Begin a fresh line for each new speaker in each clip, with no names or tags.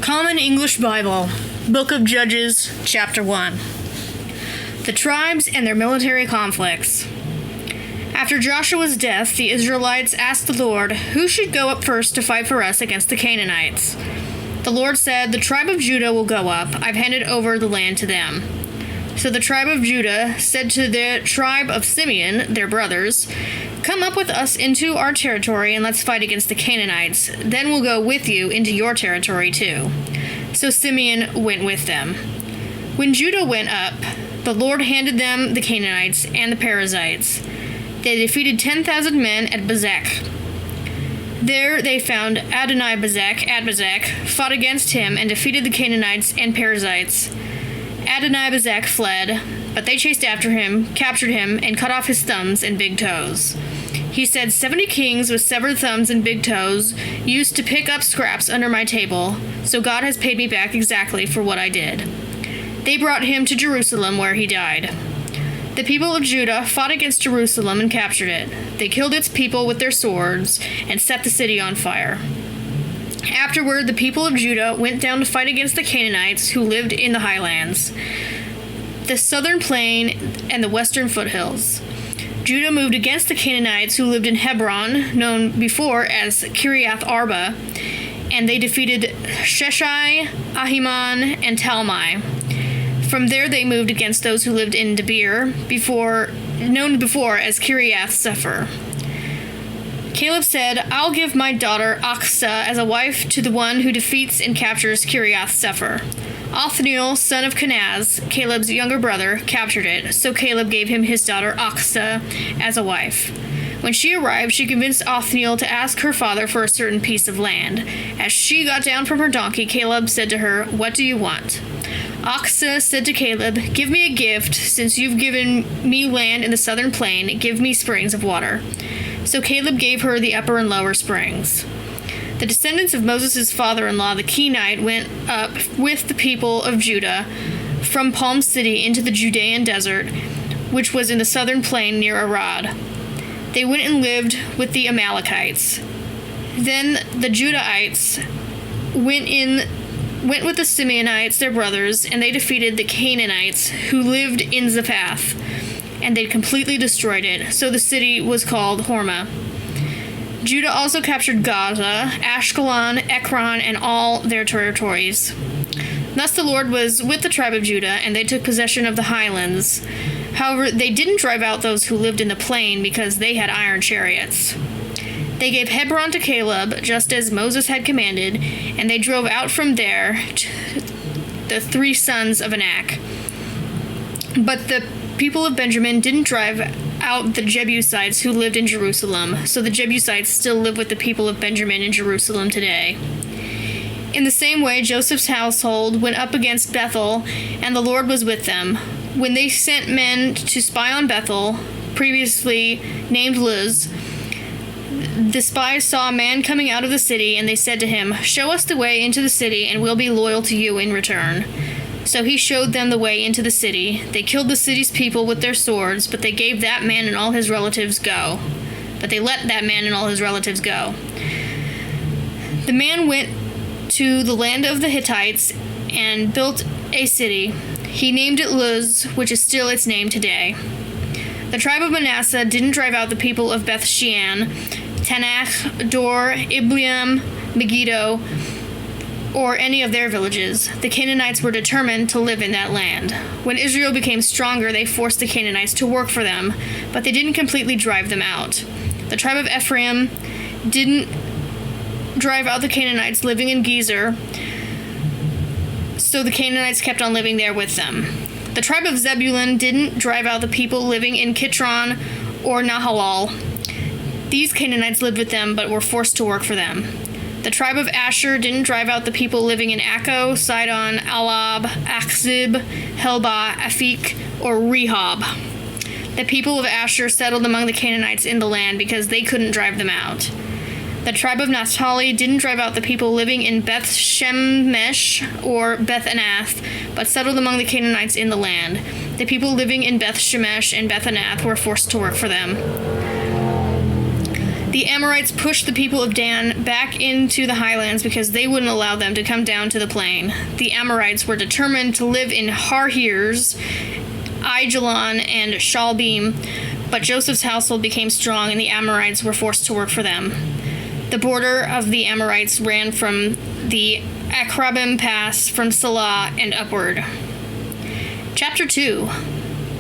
Common English Bible, Book of Judges, Chapter 1. The tribes and their military conflicts. After Joshua's death, the Israelites asked the Lord, "Who should go up first to fight for us against the Canaanites?" The Lord said, "The tribe of Judah will go up. I've handed over the land to them." So the tribe of Judah said to the tribe of Simeon, their brothers, "Come up with us into our territory and let's fight against the Canaanites. Then we'll go with you into your territory too." So Simeon went with them. When Judah went up, the Lord handed them the Canaanites and the Perizzites. They defeated 10,000 men at Bezek. There they found Adonai-Bezek at Bezek, fought against him, and defeated the Canaanites and Perizzites. Adonai-Bezek fled, but they chased after him, captured him, and cut off his thumbs and big toes. He said, 70 kings with severed thumbs and big toes used to pick up scraps under my table, so God has paid me back exactly for what I did." They brought him to Jerusalem, where he died. The people of Judah fought against Jerusalem and captured it. They killed its people with their swords and set the city on fire. Afterward, the people of Judah went down to fight against the Canaanites who lived in the highlands, the southern plain, and the western foothills. Judah moved against the Canaanites who lived in Hebron, known before as Kiriath Arba, and they defeated Sheshai, Ahiman, and Talmai. From there they moved against those who lived in Debir, known before as Kiriath Sefer. Caleb said, "I'll give my daughter Achsah as a wife to the one who defeats and captures Kiriath Sefer." Othniel, son of Kenaz, Caleb's younger brother, captured it, so Caleb gave him his daughter Achsah as a wife. When she arrived, she convinced Othniel to ask her father for a certain piece of land. As she got down from her donkey, Caleb said to her, "What do you want?" Achsah said to Caleb, "Give me a gift. Since you've given me land in the southern plain, give me springs of water." So Caleb gave her the upper and lower springs. The descendants of Moses' father-in-law, the Kenite, went up with the people of Judah from Palm City into the Judean desert, which was in the southern plain near Arad. They went and lived with the Amalekites. Then the Judahites went with the Simeonites, their brothers, and they defeated the Canaanites who lived in Zaphath, and they completely destroyed it, so the city was called Hormah. Judah also captured Gaza, Ashkelon, Ekron, and all their territories. Thus the Lord was with the tribe of Judah, and they took possession of the highlands. However, they didn't drive out those who lived in the plain because they had iron chariots. They gave Hebron to Caleb, just as Moses had commanded, and they drove out from there the 3 sons of Anak. But the people of Benjamin didn't drive out the Jebusites who lived in Jerusalem, so the Jebusites still live with the people of Benjamin in Jerusalem today. In the same way, Joseph's household went up against Bethel, and the Lord was with them. When they sent men to spy on Bethel, previously named Luz, the spies saw a man coming out of the city, and they said to him, "Show us the way into the city, and we'll be loyal to you in return." So he showed them the way into the city. They killed the city's people with their swords, but they gave that man and all his relatives go. But they let that man and all his relatives go. The man went to the land of the Hittites and built a city. He named it Luz, which is still its name today. The tribe of Manasseh didn't drive out the people of Beth Shean, Tanakh, Dor, Ibleam, Megiddo, or any of their villages. The Canaanites were determined to live in that land. When Israel became stronger, they forced the Canaanites to work for them, but they didn't completely drive them out. The tribe of Ephraim didn't drive out the Canaanites living in Gezer, so the Canaanites kept on living there with them. The tribe of Zebulun didn't drive out the people living in Kitron or Nahalal. These Canaanites lived with them, but were forced to work for them. The tribe of Asher didn't drive out the people living in Akko, Sidon, Alab, Achzib, Helbah, Afik, or Rehob. The people of Asher settled among the Canaanites in the land because they couldn't drive them out. The tribe of Naphtali didn't drive out the people living in Beth Shemesh or Beth Anath, but settled among the Canaanites in the land. The people living in Beth Shemesh and Beth Anath were forced to work for them. The Amorites pushed the people of Dan back into the highlands because they wouldn't allow them to come down to the plain. The Amorites were determined to live in Harhirs, Aijalon, and Shalbim, but Joseph's household became strong and the Amorites were forced to work for them. The border of the Amorites ran from the Akrabim Pass from Salah and upward. Chapter 2.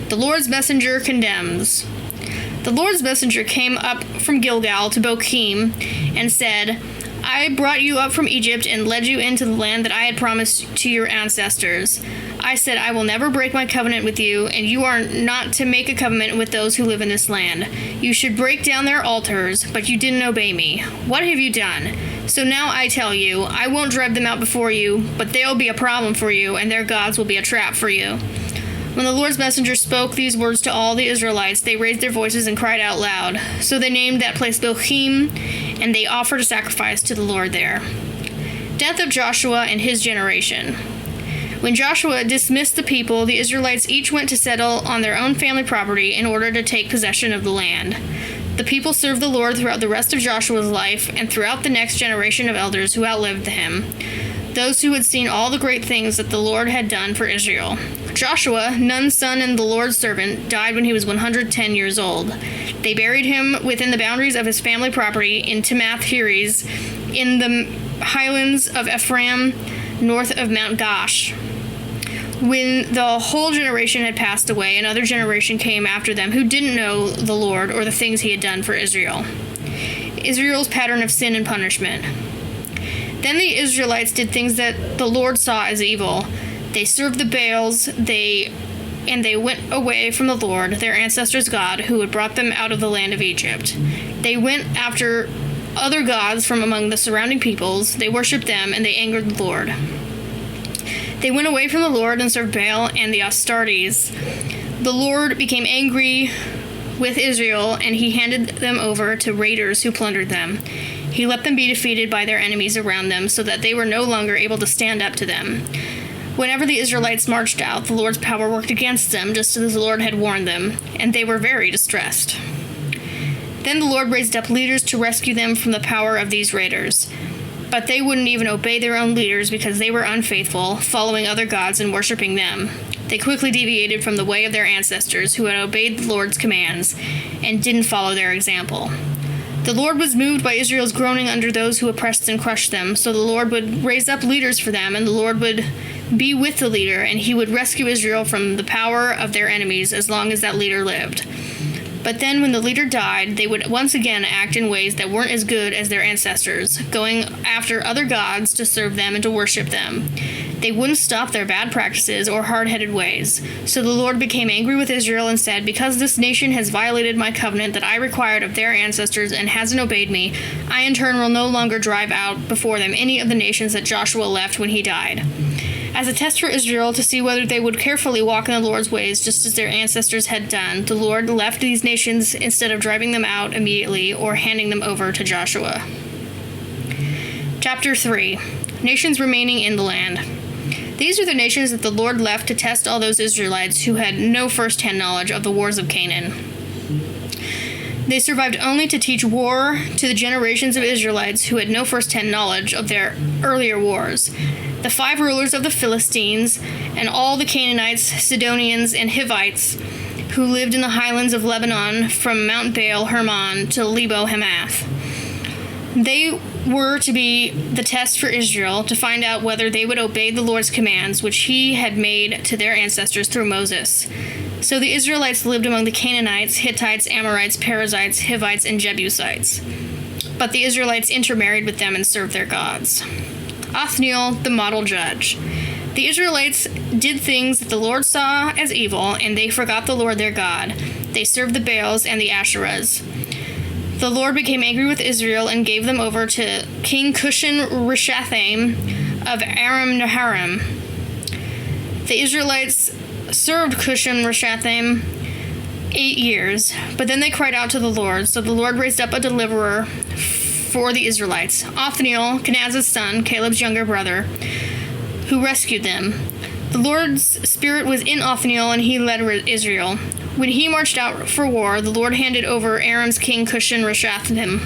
The Lord's Messenger Condemns. The Lord's messenger came up from Gilgal to Bochim and said, I brought you up from Egypt and led you into the land that I had promised to your ancestors. I said, I will never break my covenant with you, and you are not to make a covenant with those who live in this land. You should break down their altars, but you didn't obey me. What have you done? So now I tell you, I won't drive them out before you, but they'll be a problem for you, and their gods will be a trap for you. When the Lord's messenger spoke these words to all the Israelites, they raised their voices and cried out loud. So they named that place Bochim, and they offered a sacrifice to the Lord there. Death of Joshua and his generation. When Joshua dismissed the people, the Israelites each went to settle on their own family property in order to take possession of the land. The people served the Lord throughout the rest of Joshua's life and throughout the next generation of elders who outlived him, those who had seen all the great things that the Lord had done for Israel. Joshua, Nun's son and the Lord's servant, died when he was 110 years old. They buried him within the boundaries of his family property in Timoth-Heres, in the highlands of Ephraim, north of Mount Gaash. When the whole generation had passed away, another generation came after them who didn't know the Lord or the things he had done for Israel. Israel's pattern of sin and punishment. Then the Israelites did things that the Lord saw as evil. They served the Baals, and they went away from the Lord, their ancestors' God, who had brought them out of the land of Egypt. They went after other gods from among the surrounding peoples. They worshipped them, and they angered the Lord. They went away from the Lord and served Baal and the Astartes. The Lord became angry with Israel, and he handed them over to raiders who plundered them. He let them be defeated by their enemies around them, so that they were no longer able to stand up to them. Whenever the Israelites marched out, the Lord's power worked against them, just as the Lord had warned them, and they were very distressed. Then the Lord raised up leaders to rescue them from the power of these raiders. But they wouldn't even obey their own leaders because they were unfaithful, following other gods and worshiping them. They quickly deviated from the way of their ancestors, who had obeyed the Lord's commands, and didn't follow their example. The Lord was moved by Israel's groaning under those who oppressed and crushed them, so the Lord would raise up leaders for them, and the Lord would be with the leader, and he would rescue Israel from the power of their enemies as long as that leader lived. But then when the leader died, they would once again act in ways that weren't as good as their ancestors, going after other gods to serve them and to worship them. They wouldn't stop their bad practices or hard-headed ways. So the Lord became angry with Israel and said, because this nation has violated my covenant that I required of their ancestors and hasn't obeyed me, I in turn will no longer drive out before them any of the nations that Joshua left when he died. As a test for Israel to see whether they would carefully walk in the Lord's ways just as their ancestors had done, the Lord left these nations instead of driving them out immediately or handing them over to Joshua. Chapter 3. Nations remaining in the land. These are the nations that the Lord left to test all those Israelites who had no first-hand knowledge of the wars of Canaan. They survived only to teach war to the generations of Israelites who had no first-hand knowledge of their earlier wars. The 5 rulers of the Philistines, and all the Canaanites, Sidonians, and Hivites who lived in the highlands of Lebanon from Mount Baal Hermon to Lebo Hamath. They were to be the test for Israel to find out whether they would obey the Lord's commands, which he had made to their ancestors through Moses. So the Israelites lived among the Canaanites, Hittites, Amorites, Perizzites, Hivites, and Jebusites. But the Israelites intermarried with them and served their gods. Othniel, the model judge. The Israelites did things that the Lord saw as evil, and they forgot the Lord their God. They served the Baals and the Asherahs. The Lord became angry with Israel and gave them over to King Cushan-Rishathaim of Aram-Naharaim. The Israelites served Cushan-Rishathaim 8 years, but then they cried out to the Lord, so the Lord raised up a deliverer for the Israelites, Othniel, Kenaz's son, Caleb's younger brother, who rescued them. The Lord's spirit was in Othniel, and he led Israel. When he marched out for war, the Lord handed over Aram's king Cushan-Rishathaim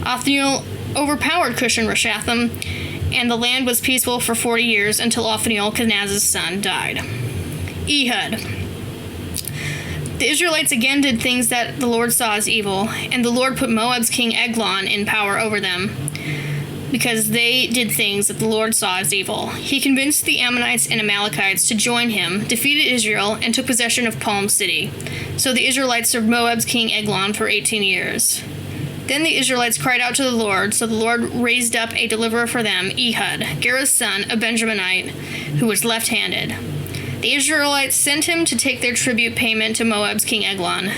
Othniel overpowered Cush-Rishathaim, and the land was peaceful for 40 years until Othniel, Kenaz's son, died. Ehud. The Israelites again did things that the Lord saw as evil, and the Lord put Moab's king Eglon in power over them, because they did things that the Lord saw as evil. He convinced the Ammonites and Amalekites to join him, defeated Israel, and took possession of Palm City. So the Israelites served Moab's king Eglon for 18 years. Then the Israelites cried out to the Lord, so the Lord raised up a deliverer for them, Ehud, Gera's son, a Benjaminite, who was left-handed. The Israelites sent him to take their tribute payment to Moab's king Eglon.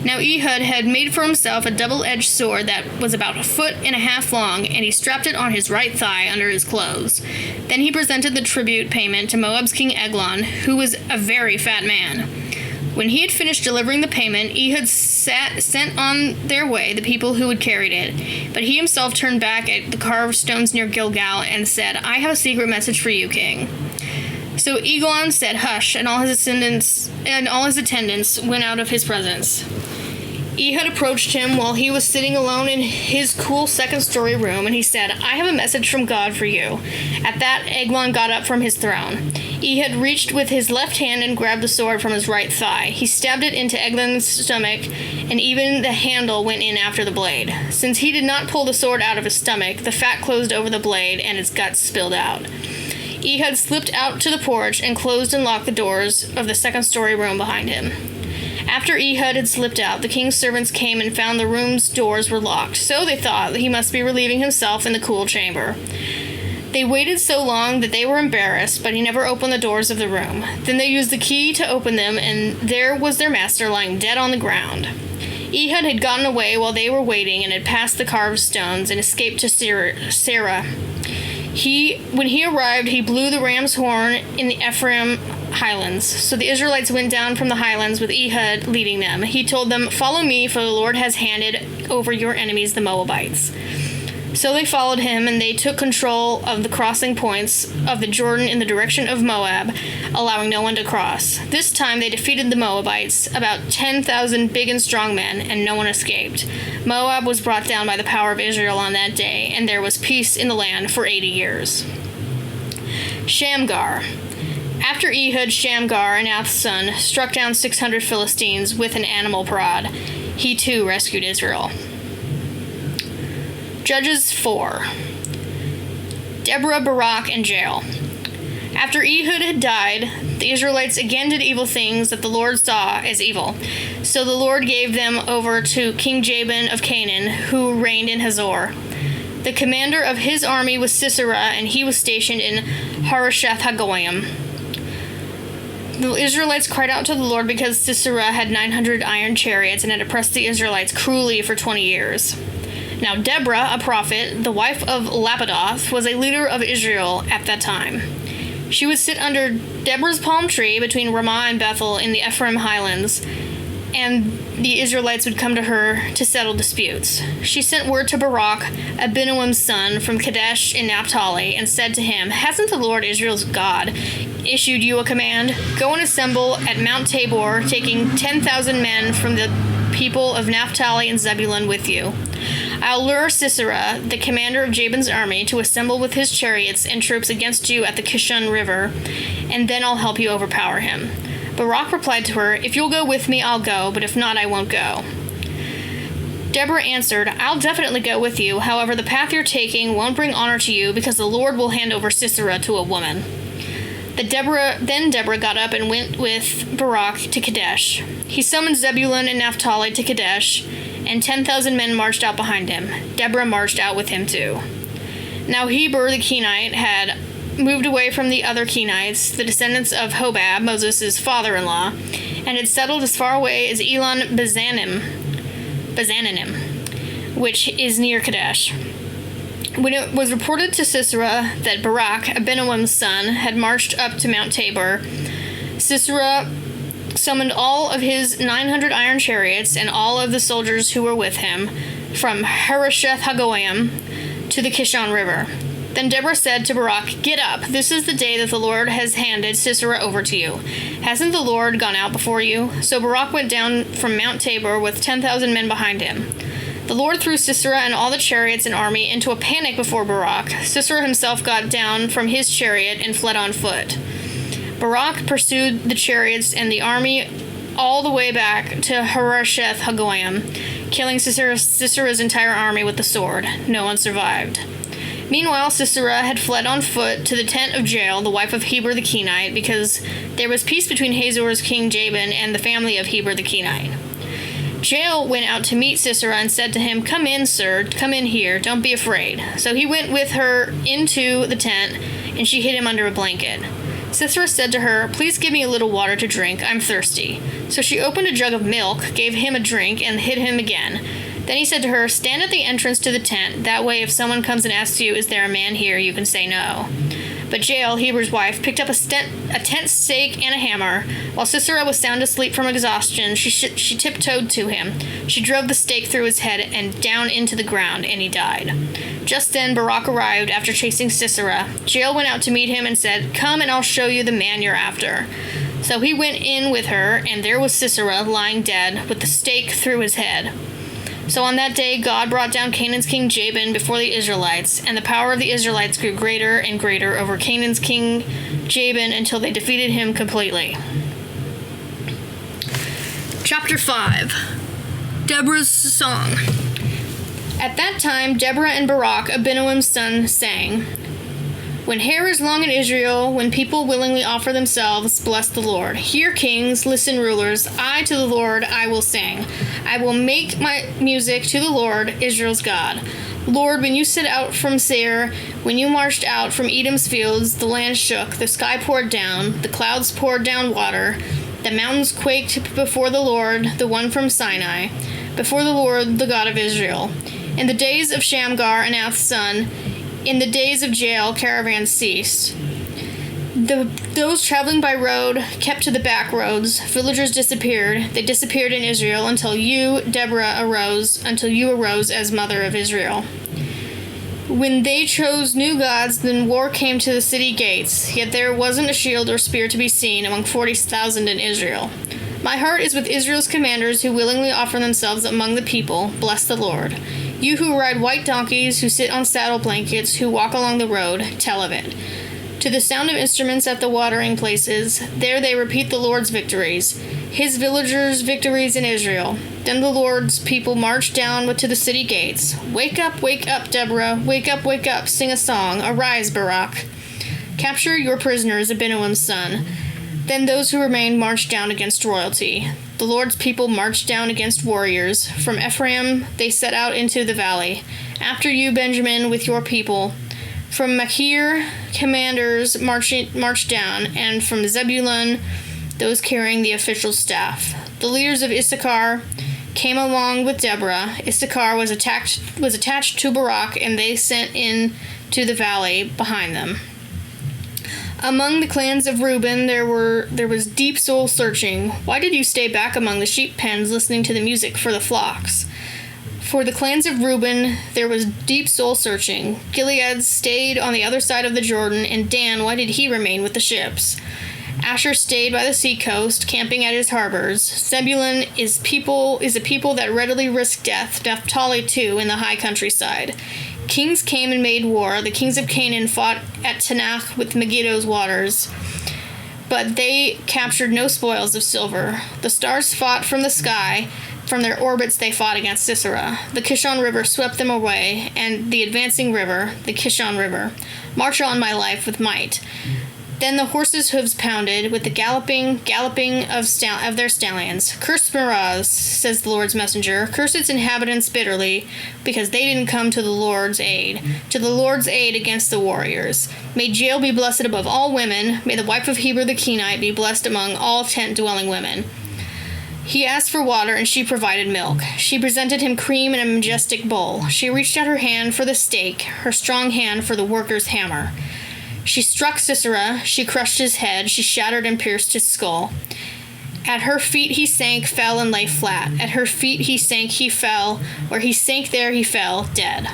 Now Ehud had made for himself a double-edged sword that was about 1.5 feet long, and he strapped it on his right thigh under his clothes. Then he presented the tribute payment to Moab's king Eglon, who was a very fat man. When he had finished delivering the payment, Ehud sent on their way the people who had carried it. But he himself turned back at the carved stones near Gilgal and said, "I have a secret message for you, king." So Eglon said, "Hush," and all his attendants went out of his presence. Ehud approached him while he was sitting alone in his cool second-story room, and he said, "I have a message from God for you." At that, Eglon got up from his throne. Ehud reached with his left hand and grabbed the sword from his right thigh. He stabbed it into Eglon's stomach, and even the handle went in after the blade. Since he did not pull the sword out of his stomach, the fat closed over the blade, and its guts spilled out. Ehud slipped out to the porch and closed and locked the doors of the second-story room behind him. After Ehud had slipped out, the king's servants came and found the room's doors were locked, so they thought that he must be relieving himself in the cool chamber. They waited so long that they were embarrassed, but he never opened the doors of the room. Then they used the key to open them, and there was their master lying dead on the ground. Ehud had gotten away while they were waiting and had passed the carved stones and escaped to Sarah. When he arrived, he blew the ram's horn in the Ephraim highlands. So the Israelites went down from the highlands with Ehud leading them. He told them, "Follow me, for the Lord has handed over your enemies, the Moabites." So they followed him, and they took control of the crossing points of the Jordan in the direction of Moab, allowing no one to cross. This time they defeated the Moabites, about 10,000 big and strong men, and no one escaped. Moab was brought down by the power of Israel on that day, and there was peace in the land for 80 years. Shamgar. After Ehud, Shamgar, Anath's son, struck down 600 Philistines with an animal prod. He too rescued Israel. Judges 4. Deborah, Barak, and Jael. After Ehud had died, the Israelites again did evil things that the Lord saw as evil. So the Lord gave them over to King Jabin of Canaan, who reigned in Hazor. The commander of his army was Sisera, and he was stationed in Harosheth-Hagoyim. The Israelites cried out to the Lord because Sisera had 900 iron chariots and had oppressed the Israelites cruelly for 20 years. Now Deborah, a prophet, the wife of Lapidoth, was a leader of Israel at that time. She would sit under Deborah's palm tree between Ramah and Bethel in the Ephraim highlands, and the Israelites would come to her to settle disputes. She sent word to Barak, Abinoam's son, from Kadesh in Naphtali, and said to him, "Hasn't the Lord Israel's God issued you a command? Go and assemble at Mount Tabor, taking 10,000 men from the people of Naphtali and Zebulun with you. I'll lure Sisera, the commander of Jabin's army, to assemble with his chariots and troops against you at the Kishon River, and then I'll help you overpower him." Barak replied to her, "If you'll go with me, I'll go, but if not, I won't go." Deborah answered, "I'll definitely go with you. However, the path you're taking won't bring honor to you, because the Lord will hand over Sisera to a woman." Then Deborah got up and went with Barak to Kadesh. He summoned Zebulun and Naphtali to Kadesh, and 10,000 men marched out behind him. Deborah marched out with him too. Now Heber the Kenite had moved away from the other Kenites, the descendants of Hobab, Moses' father-in-law, and had settled as far away as Elon Bazananim, which is near Kadesh. When it was reported to Sisera that Barak, Abinoam's son, had marched up to Mount Tabor, Sisera summoned all of his 900 iron chariots and all of the soldiers who were with him from Harosheth-Hagoyim to the Kishon River. Then Deborah said to Barak, "Get up, this is the day that the Lord has handed Sisera over to you. Hasn't the Lord gone out before you?" So Barak went down from Mount Tabor with 10,000 men behind him. The Lord threw Sisera and all the chariots and army into a panic before Barak. Sisera himself got down from his chariot and fled on foot. Barak pursued the chariots and the army all the way back to Harosheth Hagoyim, killing Sisera's entire army with the sword. No one survived. Meanwhile, Sisera had fled on foot to the tent of Jael, the wife of Heber the Kenite, because there was peace between Hazor's king Jabin and the family of Heber the Kenite. Jael went out to meet Sisera and said to him, "Come in, sir, come in here, don't be afraid." So he went with her into the tent, and she hid him under a blanket. Sisera said to her, "Please give me a little water to drink, I'm thirsty." So she opened a jug of milk, gave him a drink, and hid him again. Then he said to her, "Stand at the entrance to the tent, that way if someone comes and asks you, 'Is there a man here?' you can say no." But Jael, Heber's wife, picked up a tent stake and a hammer. While Sisera was sound asleep from exhaustion, she tiptoed to him. She drove the stake through his head and down into the ground, and he died. Just then Barak arrived after chasing Sisera. Jael went out to meet him and said, "Come and I'll show you the man you're after." So he went in with her, and there was Sisera lying dead, with the stake through his head. So on that day, God brought down Canaan's king Jabin before the Israelites, and the power of the Israelites grew greater and greater over Canaan's king Jabin until they defeated him completely. Chapter 5. Deborah's Song. At that time, Deborah and Barak, Abinoam's son, sang, "When hair is long in Israel, when people willingly offer themselves, bless the Lord. Hear, kings, listen, rulers. I to the Lord I will sing. I will make my music to the Lord, Israel's God. Lord, when you set out from Seir, when you marched out from Edom's fields, the land shook, the sky poured down, the clouds poured down water, the mountains quaked before the Lord, the one from Sinai, before the Lord, the God of Israel. In the days of Shamgar, Anath's son, in the days of Jael, caravans ceased. Those traveling by road kept to the back roads. Villagers disappeared. They disappeared in Israel until you, Deborah, arose as mother of Israel. When they chose new gods, then war came to the city gates. Yet there wasn't a shield or spear to be seen among 40,000 in Israel. My heart is with Israel's commanders who willingly offer themselves among the people. Bless the Lord. You who ride white donkeys, who sit on saddle blankets, who walk along the road, tell of it. To the sound of instruments at the watering places, there they repeat the Lord's victories, his villagers' victories in Israel. Then the Lord's people march down to the city gates. Wake up, Deborah. Wake up, sing a song. Arise, Barak. Capture your prisoners, Abinoam's son. Then those who remained marched down against royalty. The Lord's people marched down against warriors. From Ephraim they set out into the valley. After you, Benjamin, with your people. From Machir, commanders marched down, and from Zebulun, those carrying the official staff. The leaders of Issachar came along with Deborah. Issachar was attached to Barak, and they sent in to the valley behind them. Among the clans of Reuben, there was deep soul searching. Why did you stay back among the sheep pens, listening to the music for the flocks? For the clans of Reuben, there was deep soul searching. Gilead stayed on the other side of the Jordan, and Dan, why did he remain with the ships? Asher stayed by the seacoast, camping at his harbors. Zebulun is a people that readily risk death. Naphtali, too, in the high countryside. Kings came and made war. The kings of Canaan fought at Tanakh with Megiddo's waters, but they captured no spoils of silver. The stars fought from the sky. From their orbits they fought against Sisera. The Kishon River swept them away, and the advancing river, the Kishon River. March on, my life, with might. Then the horses' hooves pounded with the galloping of their stallions. Curse Meroz, says the Lord's messenger. Curse its inhabitants bitterly, because they didn't come to the Lord's aid against the warriors. May Jael be blessed above all women. May the wife of Heber the Kenite be blessed among all tent-dwelling women. He asked for water, and she provided milk. She presented him cream in a majestic bowl. She reached out her hand for the stake, her strong hand for the worker's hammer. She struck Sisera, she crushed his head, she shattered and pierced his skull. At her feet he sank, fell, and lay flat. At her feet he sank, he fell. Where he sank, there he fell, dead.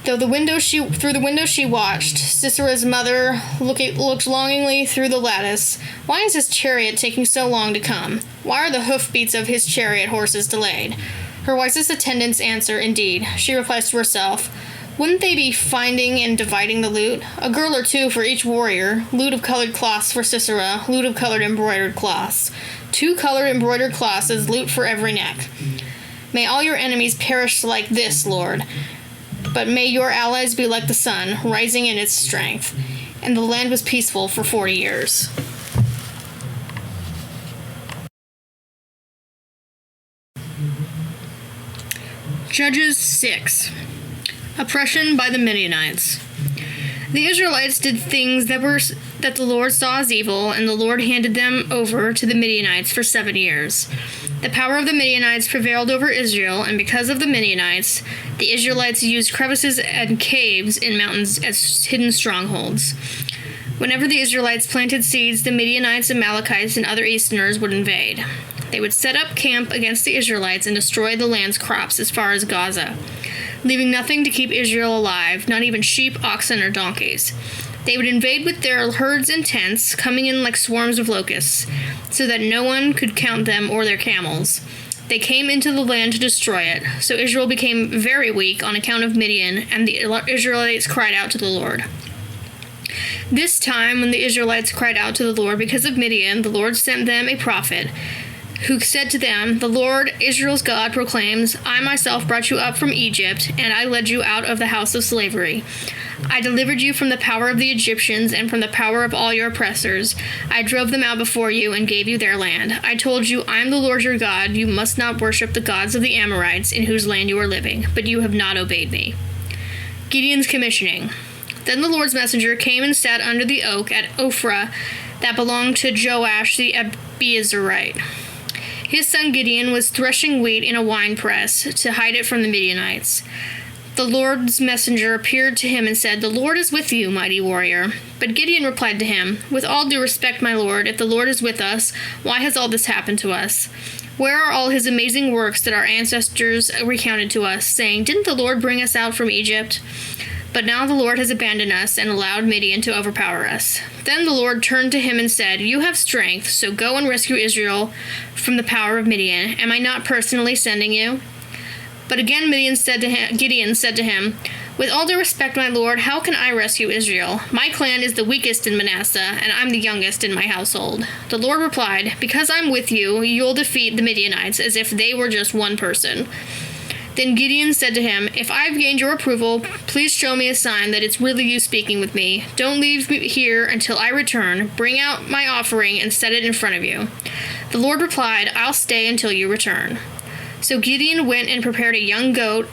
Through the window she watched. Sisera's mother looked longingly through the lattice. Why is his chariot taking so long to come? Why are the hoofbeats of his chariot horses delayed? Her wisest attendants answer, "Indeed." She replies to herself, "Wouldn't they be finding and dividing the loot? A girl or two for each warrior, loot of colored cloths for Sisera, loot of colored embroidered cloths. 2 colored embroidered cloths as loot for every neck. May all your enemies perish like this, Lord. But may your allies be like the sun, rising in its strength." And the land was peaceful for 40 years. Judges 6. Oppression by the Midianites. The Israelites did things that the Lord saw as evil, and the Lord handed them over to the Midianites for 7 years. The power of the Midianites prevailed over Israel, and because of the Midianites, the Israelites used crevices and caves in mountains as hidden strongholds. Whenever the Israelites planted seeds, the Midianites, Amalekites, and other Easterners would invade. They would set up camp against the Israelites and destroy the land's crops as far as Gaza, leaving nothing to keep Israel alive, not even sheep, oxen, or donkeys. They would invade with their herds and tents, coming in like swarms of locusts, so that no one could count them or their camels. They came into the land to destroy it, so Israel became very weak on account of Midian, and the Israelites cried out to the Lord. This time, when the Israelites cried out to the Lord because of Midian, the Lord sent them a prophet, who said to them, "The Lord, Israel's God, proclaims, I myself brought you up from Egypt, and I led you out of the house of slavery. I delivered you from the power of the Egyptians and from the power of all your oppressors. I drove them out before you and gave you their land. I told you, I am the Lord your God. You must not worship the gods of the Amorites in whose land you are living, but you have not obeyed me." Gideon's commissioning. Then the Lord's messenger came and sat under the oak at Ophrah that belonged to Joash the Abiezrite. His son Gideon was threshing wheat in a winepress to hide it from the Midianites. The Lord's messenger appeared to him and said, "The Lord is with you, mighty warrior." But Gideon replied to him, "With all due respect, my lord, if the Lord is with us, why has all this happened to us? Where are all his amazing works that our ancestors recounted to us, saying, 'Didn't the Lord bring us out from Egypt?' But now the Lord has abandoned us and allowed Midian to overpower us." Then the Lord turned to him and said, "You have strength, so go and rescue Israel from the power of Midian. Am I not personally sending you?" But again Gideon said to him, "With all due respect, my lord, how can I rescue Israel? My clan is the weakest in Manasseh, and I'm the youngest in my household." The Lord replied, "Because I'm with you, you'll defeat the Midianites as if they were just one person." Then Gideon said to him, "If I've gained your approval, please show me a sign that it's really you speaking with me. Don't leave me here until I return. Bring out my offering and set it in front of you." The Lord replied, "I'll stay until you return." So Gideon went and prepared a young goat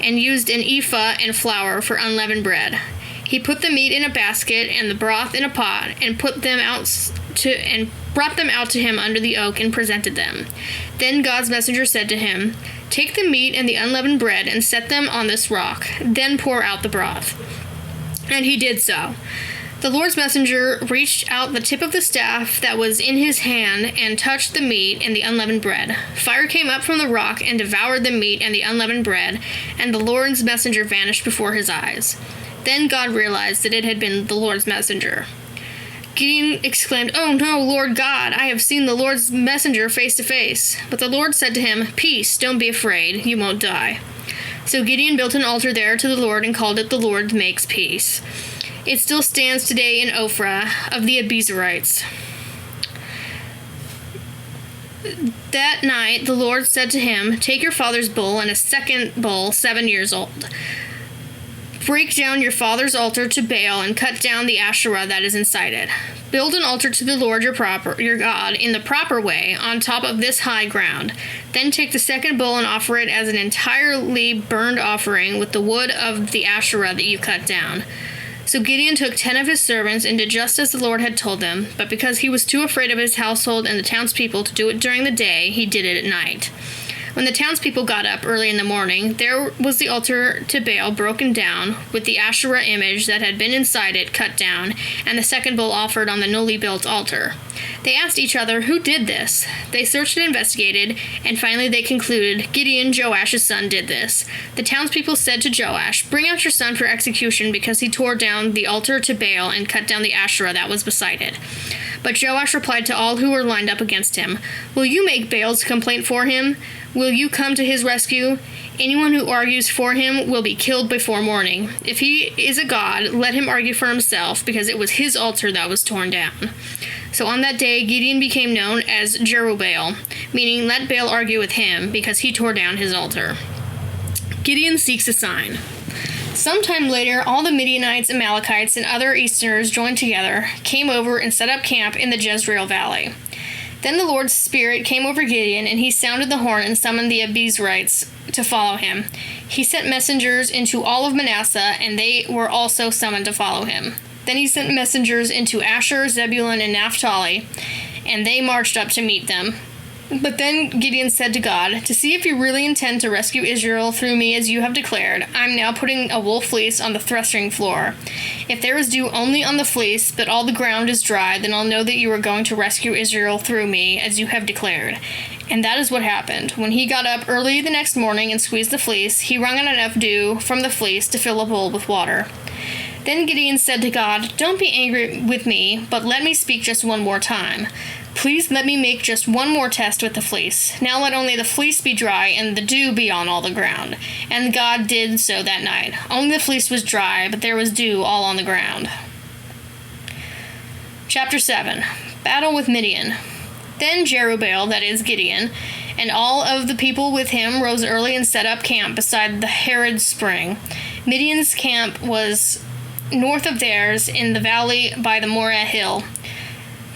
and used an ephah and flour for unleavened bread. He put the meat in a basket and the broth in a pot and brought them out to him under the oak and presented them. Then God's messenger said to him, "Take the meat and the unleavened bread and set them on this rock, then pour out the broth." And he did so. The Lord's messenger reached out the tip of the staff that was in his hand and touched the meat and the unleavened bread. Fire came up from the rock and devoured the meat and the unleavened bread, and the Lord's messenger vanished before his eyes. Then God realized that it had been the Lord's messenger. Gideon exclaimed, "Oh no, Lord God, I have seen the Lord's messenger face to face." But the Lord said to him, "Peace, don't be afraid, you won't die." So Gideon built an altar there to the Lord and called it "The Lord Makes Peace." It still stands today in Ophrah of the Abiezrites. That night the Lord said to him, "Take your father's bull and a second bull 7 years old. Break down your father's altar to Baal and cut down the Asherah that is inside it. Build an altar to the Lord your God in the proper way on top of this high ground. Then take the second bull and offer it as an entirely burned offering with the wood of the Asherah that you cut down." So Gideon took 10 of his servants and did just as the Lord had told him, but because he was too afraid of his household and the townspeople to do it during the day, he did it at night. When the townspeople got up early in the morning, there was the altar to Baal broken down, with the Asherah image that had been inside it cut down, and the second bull offered on the newly built altar. They asked each other, "Who did this?" They searched and investigated, and finally they concluded, "Gideon, Joash's son, did this." The townspeople said to Joash, "Bring out your son for execution because he tore down the altar to Baal and cut down the Asherah that was beside it." But Joash replied to all who were lined up against him, "Will you make Baal's complaint for him? Will you come to his rescue? Anyone who argues for him will be killed before morning. If he is a god, let him argue for himself, because it was his altar that was torn down." So on that day, Gideon became known as Jerubbaal, meaning let Baal argue with him, because he tore down his altar. Gideon seeks a sign. Sometime later, all the Midianites, Amalekites, and other Easterners joined together, came over, and set up camp in the Jezreel Valley. Then the Lord's Spirit came over Gideon, and he sounded the horn and summoned the Abiezrites to follow him. He sent messengers into all of Manasseh, and they were also summoned to follow him. Then he sent messengers into Asher, Zebulun, and Naphtali, and they marched up to meet them. But then Gideon said to God, "To see if you really intend to rescue Israel through me as you have declared, I'm now putting a wool fleece on the threshing floor. If there is dew only on the fleece, but all the ground is dry, then I'll know that you are going to rescue Israel through me as you have declared." And that is what happened. When he got up early the next morning and squeezed the fleece, he wrung out enough dew from the fleece to fill a bowl with water. Then Gideon said to God, "Don't be angry with me, but let me speak just one more time. Please let me make just one more test with the fleece. Now let only the fleece be dry and the dew be on all the ground." And God did so that night. Only the fleece was dry, but there was dew all on the ground. Chapter 7. Battle with Midian. Then Jerubbaal, that is Gideon, and all of the people with him rose early and set up camp beside the Harod spring. Midian's camp was north of theirs in the valley by the Moreh hill.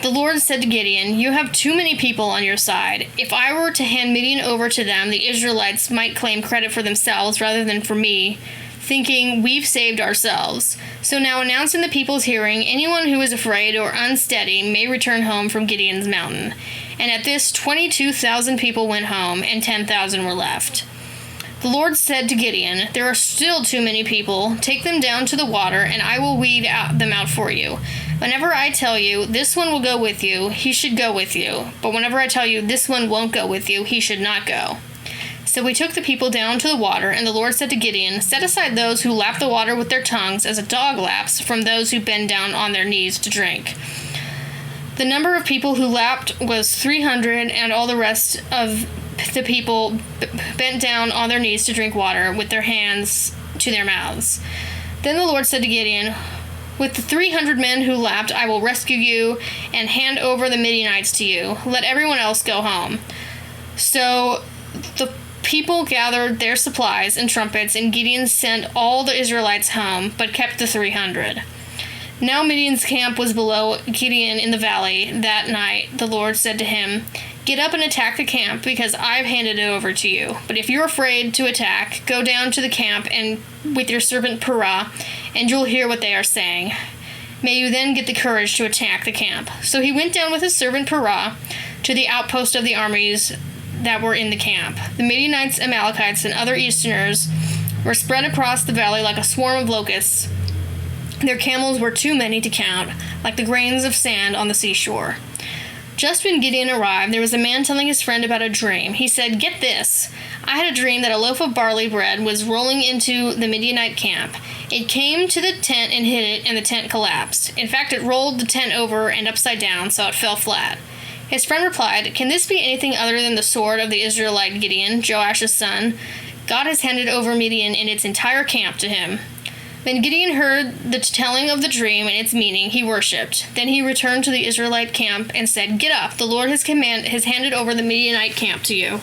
The Lord said to Gideon, "You have too many people on your side. If I were to hand Midian over to them, the Israelites might claim credit for themselves rather than for me, thinking we've saved ourselves. So now announce in the people's hearing, anyone who is afraid or unsteady may return home from Gideon's mountain." And at this, 22,000 people went home, and 10,000 were left. The Lord said to Gideon, "There are still too many people. Take them down to the water, and I will weed them out for you. Whenever I tell you, this one will go with you, he should go with you. But whenever I tell you, this one won't go with you, he should not go." So we took the people down to the water, and the Lord said to Gideon, "Set aside those who lap the water with their tongues as a dog laps from those who bend down on their knees to drink." The number of people who lapped was 300, and all the rest of the people bent down on their knees to drink water with their hands to their mouths. Then the Lord said to Gideon, "With the 300 men who lapped, I will rescue you and hand over the Midianites to you. Let everyone else go home." So the people gathered their supplies and trumpets, and Gideon sent all the Israelites home, but kept the 300. Now Midian's camp was below Gideon in the valley. That night the Lord said to him, "Get up and attack the camp, because I've handed it over to you. But if you're afraid to attack, go down to the camp and with your servant Purah, and you'll hear what they are saying. May you then get the courage to attack the camp." So he went down with his servant Purah to the outpost of the armies that were in the camp. The Midianites, Amalekites, and other Easterners were spread across the valley like a swarm of locusts. Their camels were too many to count, like the grains of sand on the seashore. Just when Gideon arrived, there was a man telling his friend about a dream. He said, "Get this. I had a dream that a loaf of barley bread was rolling into the Midianite camp. It came to the tent and hit it, and the tent collapsed. In fact, it rolled the tent over and upside down, so it fell flat." His friend replied, "Can this be anything other than the sword of the Israelite Gideon, Joash's son? God has handed over Midian and its entire camp to him." When Gideon heard the telling of the dream and its meaning, he worshipped. Then he returned to the Israelite camp and said, "Get up, the Lord has handed over the Midianite camp to you."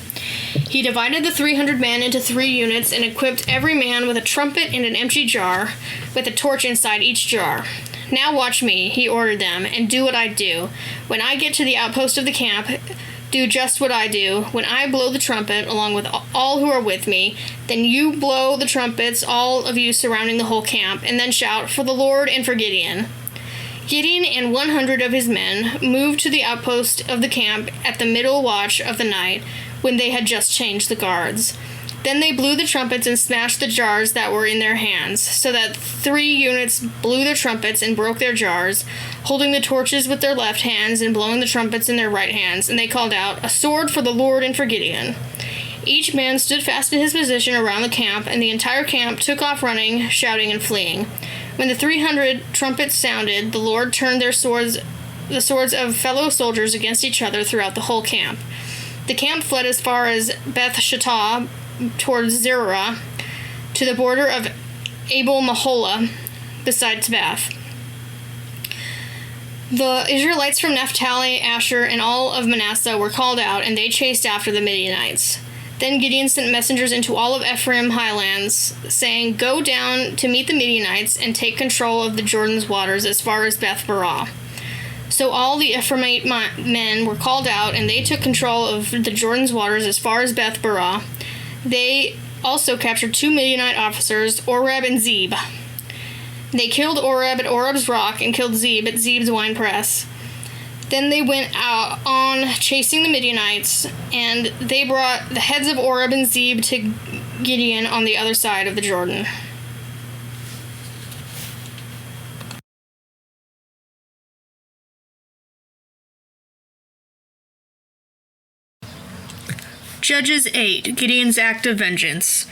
He divided the 300 men into 3 units and equipped every man with a trumpet and an empty jar, with a torch inside each jar. "Now watch me," he ordered them, "and do what I do. When I get to the outpost of the camp, do just what I do. When I blow the trumpet, along with all who are with me, then you blow the trumpets, all of you surrounding the whole camp, and then shout, 'For the Lord and for Gideon.'" Gideon and 100 of his men moved to the outpost of the camp at the middle watch of the night, when they had just changed the guards. Then they blew the trumpets and smashed the jars that were in their hands, so that 3 units blew their trumpets and broke their jars, holding the torches with their left hands and blowing the trumpets in their right hands, and they called out, "A sword for the Lord and for Gideon." Each man stood fast in his position around the camp, and the entire camp took off running, shouting, and fleeing. When the 300 trumpets sounded, the Lord turned the swords of fellow soldiers against each other throughout the whole camp. The camp fled as far as Beth Shittah towards Zerah, to the border of Abel Mahola, beside Tabbath. The Israelites from Naphtali, Asher, and all of Manasseh were called out, and they chased after the Midianites. Then Gideon sent messengers into all of Ephraim highlands, saying, "Go down to meet the Midianites and take control of the Jordan's waters as far as Beth Barah." So all the Ephraimite men were called out, and they took control of the Jordan's waters as far as Beth Barah. They also captured 2 Midianite officers, Oreb and Zeb. They killed Oreb at Oreb's rock and killed Zeb at Zeb's winepress. Then they went out on chasing the Midianites, and they brought the heads of Oreb and Zeb to Gideon on the other side of the Jordan. Judges 8, Gideon's act of vengeance.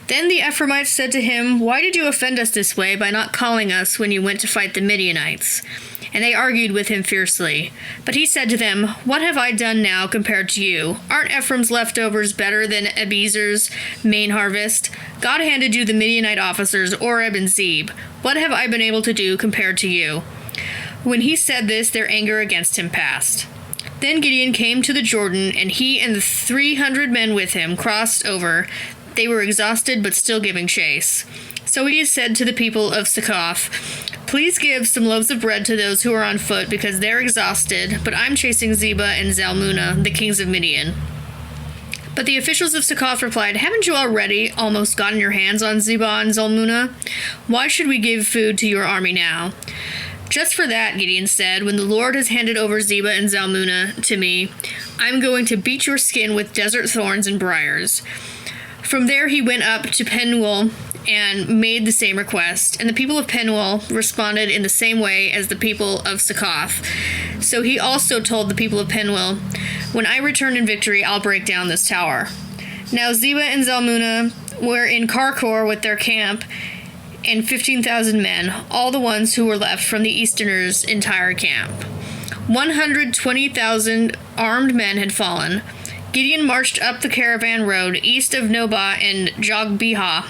Then the Ephraimites said to him, "Why did you offend us this way by not calling us when you went to fight the Midianites?" And they argued with him fiercely. But he said to them, "What have I done now compared to you? Aren't Ephraim's leftovers better than Abiezer's main harvest? God handed you the Midianite officers, Oreb and Zeb. What have I been able to do compared to you?" When he said this, their anger against him passed. Then Gideon came to the Jordan, and he and the 300 men with him crossed over. They were exhausted, but still giving chase. So he said to the people of Succoth, "Please give some loaves of bread to those who are on foot, because they're exhausted, but I'm chasing Zebah and Zalmunna, the kings of Midian." But the officials of Succoth replied, "Haven't you already almost gotten your hands on Zebah and Zalmunna? Why should we give food to your army now?" "Just for that," Gideon said, "when the Lord has handed over Zebah and Zalmunna to me, I'm going to beat your skin with desert thorns and briars." From there he went up to Penuel and made the same request, and the people of Penuel responded in the same way as the people of Succoth. So he also told the people of Penuel, "When I return in victory, I'll break down this tower." Now Zebah and Zalmunna were in Karkor with their camp and 15,000 men, all the ones who were left from the Easterners' entire camp. 120,000 armed men had fallen. Gideon marched up the caravan road east of Nobah and Jogbehah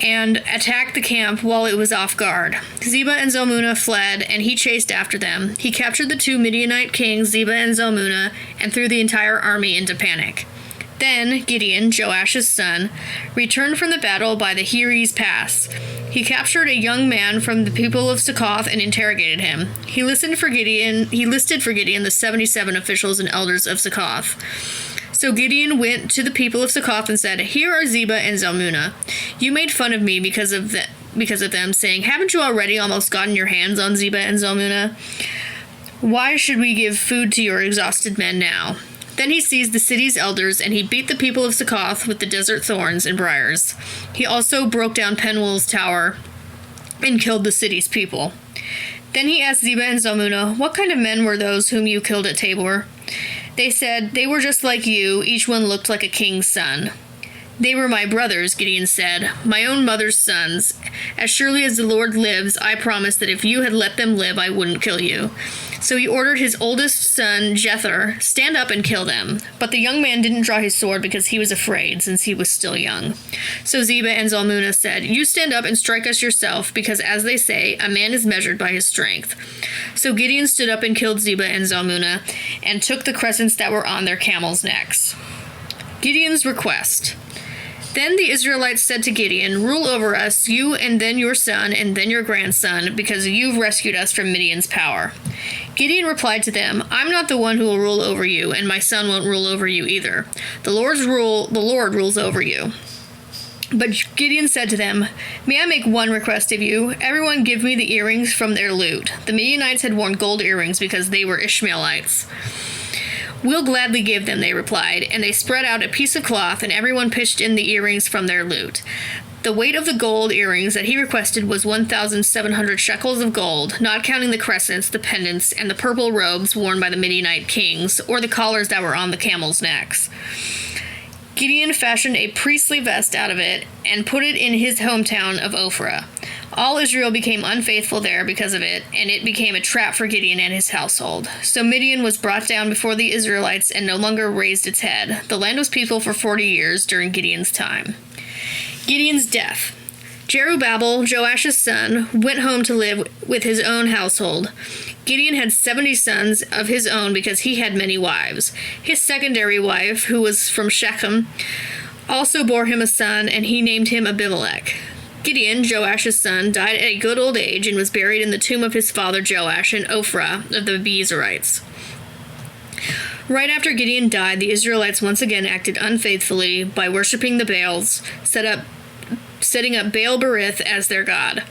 and attacked the camp while it was off guard. Zebah and Zalmunna fled, and he chased after them. He captured the 2 Midianite kings, Zebah and Zalmunna, and threw the entire army into panic. Then Gideon, Joash's son, returned from the battle by the Heres Pass. He captured a young man from the people of Succoth and interrogated him. He listed for Gideon the 77 officials and elders of Succoth. So Gideon went to the people of Succoth and said, "Here are Zebah and Zalmunna. You made fun of me because of them, saying, 'Haven't you already almost gotten your hands on Zebah and Zalmunna? Why should we give food to your exhausted men now?' Then he seized the city's elders, and he beat the people of Succoth with the desert thorns and briars. He also broke down Penuel's tower and killed the city's people. Then he asked Zebah and Zalmunna, 'What kind of men were those whom you killed at Tabor?' They said, 'They were just like you. Each one looked like a king's son.' 'They were my brothers,' Gideon said, 'my own mother's sons. As surely as the Lord lives, I promise that if you had let them live, I wouldn't kill you.' So he ordered his oldest son, Jether, 'Stand up and kill them.' But the young man didn't draw his sword because he was afraid, since he was still young. So Zebah and Zalmunna said, 'You stand up and strike us yourself, because as they say, a man is measured by his strength.' So Gideon stood up and killed Zebah and Zalmunna, and took the crescents that were on their camels' necks." Gideon's request. Then the Israelites said to Gideon, "Rule over us, you and then your son and then your grandson, because you've rescued us from Midian's power." Gideon replied to them, "I'm not the one who will rule over you, and my son won't rule over you either. The Lord rules over you." But Gideon said to them, "May I make one request of you? Everyone give me the earrings from their loot." The Midianites had worn gold earrings because they were Ishmaelites. "We'll gladly give them," they replied, and they spread out a piece of cloth, and everyone pitched in the earrings from their loot. The weight of the gold earrings that he requested was 1,700 shekels of gold, not counting the crescents, the pendants, and the purple robes worn by the Midianite kings, or the collars that were on the camels' necks. Gideon fashioned a priestly vest out of it and put it in his hometown of Ophrah. All Israel became unfaithful there because of it, and it became a trap for Gideon and his household. So Midian was brought down before the Israelites and no longer raised its head. The land was peaceful for 40 years during Gideon's time. Gideon's death. Jerubbaal, Joash's son, went home to live with his own household. Gideon had 70 sons of his own because he had many wives. His secondary wife, who was from Shechem, also bore him a son, and he named him Abimelech. Gideon, Joash's son, died at a good old age and was buried in the tomb of his father Joash in Ophrah of the Abiezrites. Right after Gideon died, the Israelites once again acted unfaithfully by worshiping the Baals, setting up Baal-berith as their god.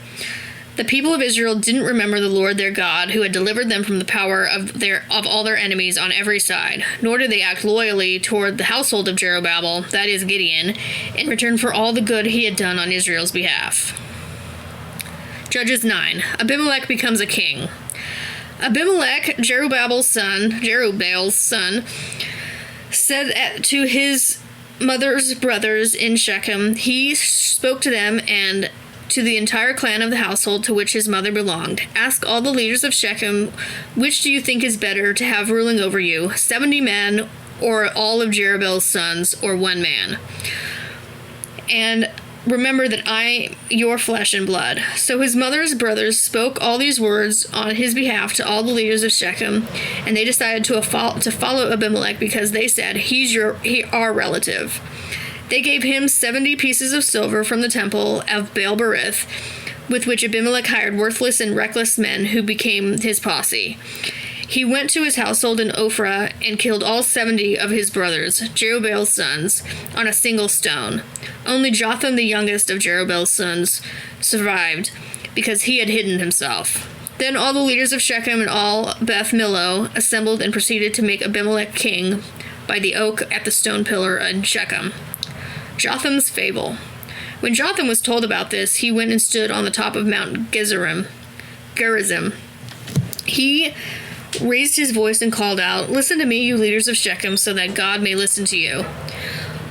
The people of Israel didn't remember the Lord their God, who had delivered them from the power of all their enemies on every side, nor did they act loyally toward the household of Jerubbaal, that is Gideon, in return for all the good he had done on Israel's behalf. Judges 9. Abimelech becomes a king. Abimelech, Jerubbaal's son, said to his mother's brothers in Shechem, he spoke to them and to the entire clan of the household to which his mother belonged. Ask all the leaders of Shechem, which do you think is better to have ruling over you, 70 men, or all of Jerubbaal's sons, or one man? And remember that I, your flesh and blood. So his mother's brothers spoke all these words on his behalf to all the leaders of Shechem, and they decided to follow Abimelech because they said, he's our relative. They gave him 70 pieces of silver from the temple of Baal-berith, with which Abimelech hired worthless and reckless men who became his posse. He went to his household in Ophrah and killed all 70 of his brothers, Jerubbaal's sons, on a single stone. Only Jotham, the youngest of Jerubbaal's sons, survived, because he had hidden himself. Then all the leaders of Shechem and all Beth Millo assembled and proceeded to make Abimelech king by the oak at the stone pillar in Shechem. Jotham's fable. When Jotham was told about this, he went and stood on the top of Mount Gerizim. He raised his voice and called out, "Listen to me, you leaders of Shechem, so that God may listen to you."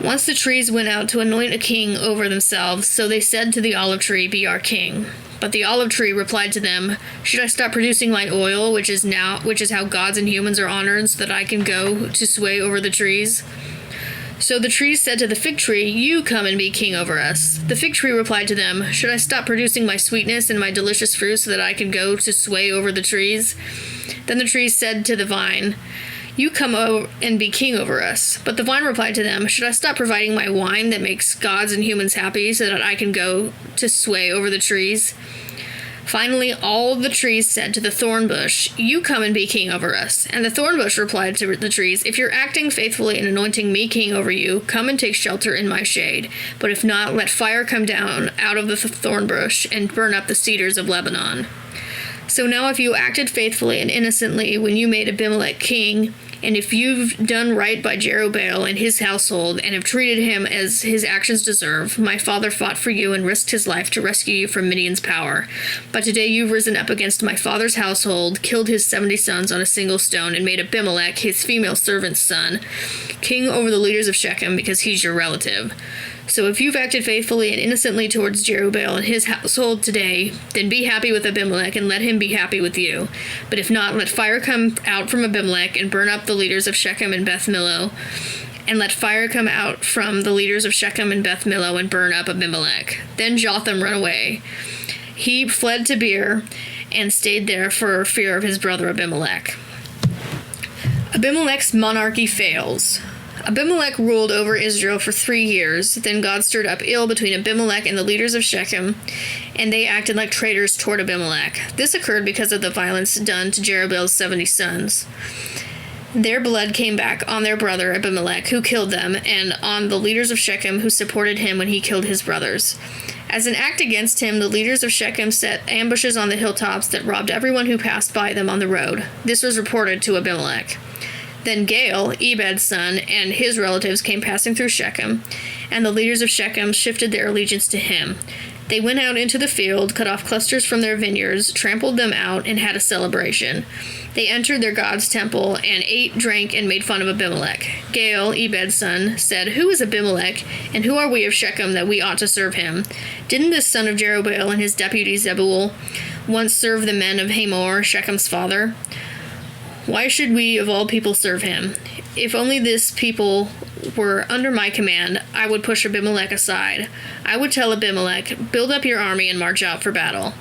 Once the trees went out to anoint a king over themselves, so they said to the olive tree, "Be our king." But the olive tree replied to them, "Should I stop producing my oil, which is how gods and humans are honored, so that I can go to sway over the trees?" So the trees said to the fig tree, "You come and be king over us." The fig tree replied to them, "Should I stop producing my sweetness and my delicious fruit so that I can go to sway over the trees?" Then the trees said to the vine, "You come over and be king over us." But the vine replied to them, "Should I stop providing my wine that makes gods and humans happy so that I can go to sway over the trees?" Finally, all the trees said to the thorn bush, "You come and be king over us." And the thorn bush replied to the trees, "If you're acting faithfully and anointing me king over you, come and take shelter in my shade. But if not, let fire come down out of the thorn bush and burn up the cedars of Lebanon." So now if you acted faithfully and innocently when you made Abimelech king, and if you've done right by Jerubbaal and his household, and have treated him as his actions deserve, my father fought for you and risked his life to rescue you from Midian's power. But today you've risen up against my father's household, killed his 70 sons on a single stone, and made Abimelech, his female servant's son, king over the leaders of Shechem because he's your relative. So if you've acted faithfully and innocently towards Jerubbaal and his household today, then be happy with Abimelech and let him be happy with you. But if not, let fire come out from Abimelech and burn up the leaders of Shechem and Beth Millo. And let fire come out from the leaders of Shechem and Beth Millo and burn up Abimelech. Then Jotham ran away. He fled to Beer and stayed there for fear of his brother Abimelech. Abimelech's monarchy fails. Abimelech ruled over Israel for 3 years. Then God stirred up ill between Abimelech and the leaders of Shechem, and they acted like traitors toward Abimelech. This occurred because of the violence done to Jerubbaal's 70 sons. Their blood came back on their brother Abimelech, who killed them, and on the leaders of Shechem, who supported him when he killed his brothers. As an act against him, the leaders of Shechem set ambushes on the hilltops that robbed everyone who passed by them on the road. This was reported to Abimelech. Then Gaal, Ebed's son, and his relatives came passing through Shechem, and the leaders of Shechem shifted their allegiance to him. They went out into the field, cut off clusters from their vineyards, trampled them out, and had a celebration. They entered their god's temple and ate, drank, and made fun of Abimelech. Gaal, Ebed's son, said, "Who is Abimelech, and who are we of Shechem that we ought to serve him? Didn't this son of Jerubbaal and his deputy Zebul once serve the men of Hamor, Shechem's father? Why should we of all people serve him? If only this people were under my command, I would push Abimelech aside. I would tell Abimelech, build up your army and march out for battle."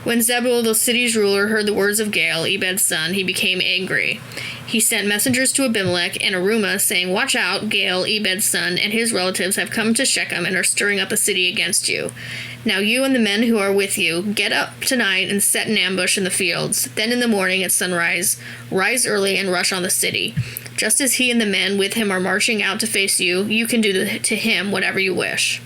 When Zebul, the city's ruler, heard the words of Gaal, Ebed's son, he became angry. He sent messengers to Abimelech and Arumah, saying, "Watch out, Gaal, Ebed's son, and his relatives have come to Shechem and are stirring up the city against you. Now you and the men who are with you, get up tonight and set an ambush in the fields. Then in the morning at sunrise, rise early and rush on the city. Just as he and the men with him are marching out to face you, you can do to him whatever you wish."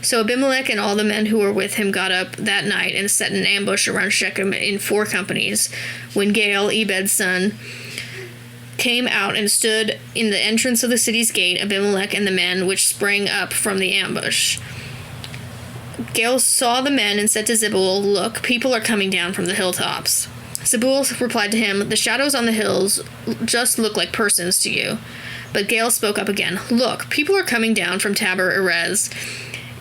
So Abimelech and all the men who were with him got up that night and set an ambush around Shechem in 4 companies. When Gaal, Ebed's son, came out and stood in the entrance of the city's gate, Abimelech and the men which sprang up from the ambush. Gaal saw the men and said to Zebul, "Look, people are coming down from the hilltops." Zebul replied to him, "The shadows on the hills just look like persons to you." But Gaal spoke up again, "Look, people are coming down from Tabor Erez,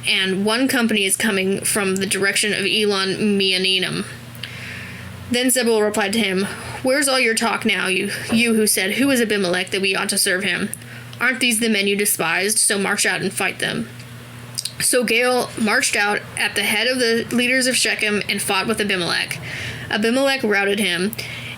and 1 company is coming from the direction of Elon Meonim." Then Zebul replied to him, "Where's all your talk now, you who said, 'Who is Abimelech that we ought to serve him?' Aren't these the men you despised? So march out and fight them." So Gaal marched out at the head of the leaders of Shechem and fought with Abimelech. Abimelech routed him,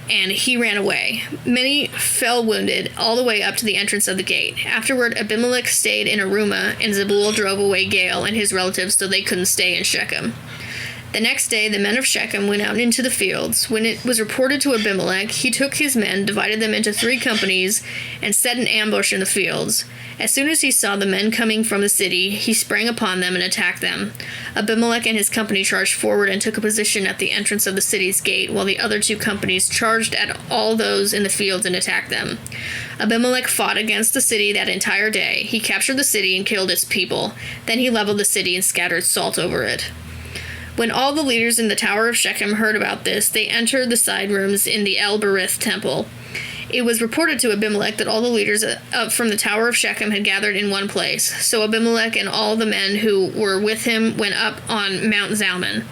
and he ran away. Many fell wounded all the way up to the entrance of the gate. Afterward, Abimelech stayed in Arumah, and Zebul drove away Gaal and his relatives so they couldn't stay in Shechem. The next day, the men of Shechem went out into the fields. When it was reported to Abimelech, he took his men, divided them into 3 companies, and set an ambush in the fields. As soon as he saw the men coming from the city, he sprang upon them and attacked them. Abimelech and his company charged forward and took a position at the entrance of the city's gate, while the other 2 companies charged at all those in the fields and attacked them. Abimelech fought against the city that entire day. He captured the city and killed its people. Then he leveled the city and scattered salt over it. When all the leaders in the Tower of Shechem heard about this, they entered the side rooms in the El-Berith temple. It was reported to Abimelech that all the leaders from the Tower of Shechem had gathered in one place. So Abimelech and all the men who were with him went up on Mount Zalmon.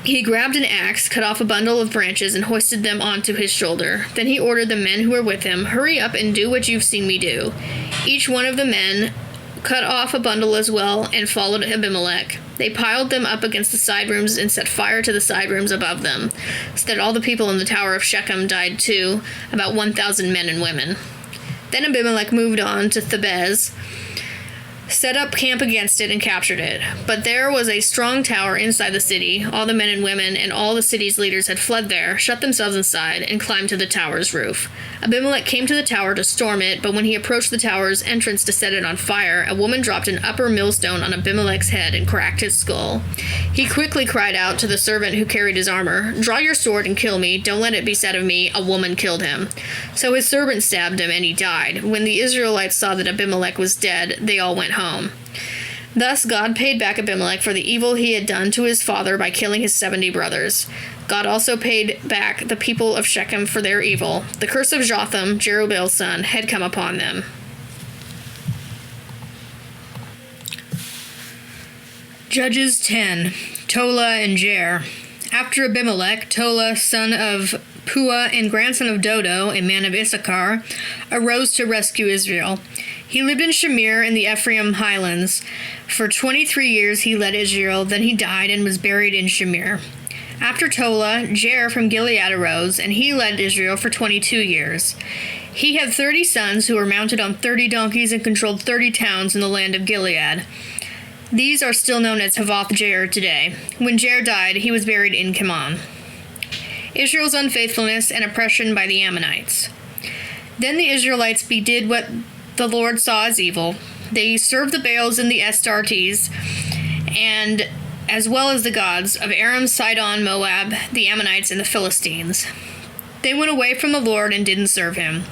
He grabbed an axe, cut off a bundle of branches, and hoisted them onto his shoulder. Then he ordered the men who were with him, "Hurry up and do what you've seen me do." Each one of the men cut off a bundle as well and followed Abimelech. They piled them up against the side rooms and set fire to the side rooms above them, so that all the people in the Tower of Shechem died too, about 1,000 men and women. Then Abimelech moved on to Thebez, set up camp against it, and captured it. But there was a strong tower inside the city. All the men and women and all the city's leaders had fled there, shut themselves inside, and climbed to the tower's roof. Abimelech came to the tower to storm it, but when he approached the tower's entrance to set it on fire, a woman dropped an upper millstone on Abimelech's head and cracked his skull. He quickly cried out to the servant who carried his armor, "Draw your sword and kill me. Don't let it be said of me, 'A woman killed him.'" So his servant stabbed him, and he died. When the Israelites saw that Abimelech was dead, they all went home. Thus God paid back Abimelech for the evil he had done to his father by killing his 70 brothers. God also paid back the people of Shechem for their evil. The curse of Jotham, Jerubbaal's son, had come upon them. Judges 10. Tola and Jair. After Abimelech, Tola, son of Puah and grandson of Dodo, a man of Issachar, arose to rescue Israel. He lived in Shamir in the Ephraim highlands. For 23 years he led Israel, then he died and was buried in Shamir. After Tola, Jair from Gilead arose, and he led Israel for 22 years. He had 30 sons who were mounted on 30 donkeys and controlled 30 towns in the land of Gilead. These are still known as Havoth Jair today. When Jair died, he was buried in Kaman. Israel's unfaithfulness and oppression by the Ammonites. Then the Israelites did what the Lord saw as evil. They served the Baals and the Astartes, and as well as the gods of Aram, Sidon, Moab, the Ammonites, and the Philistines. They went away from the Lord and didn't serve him.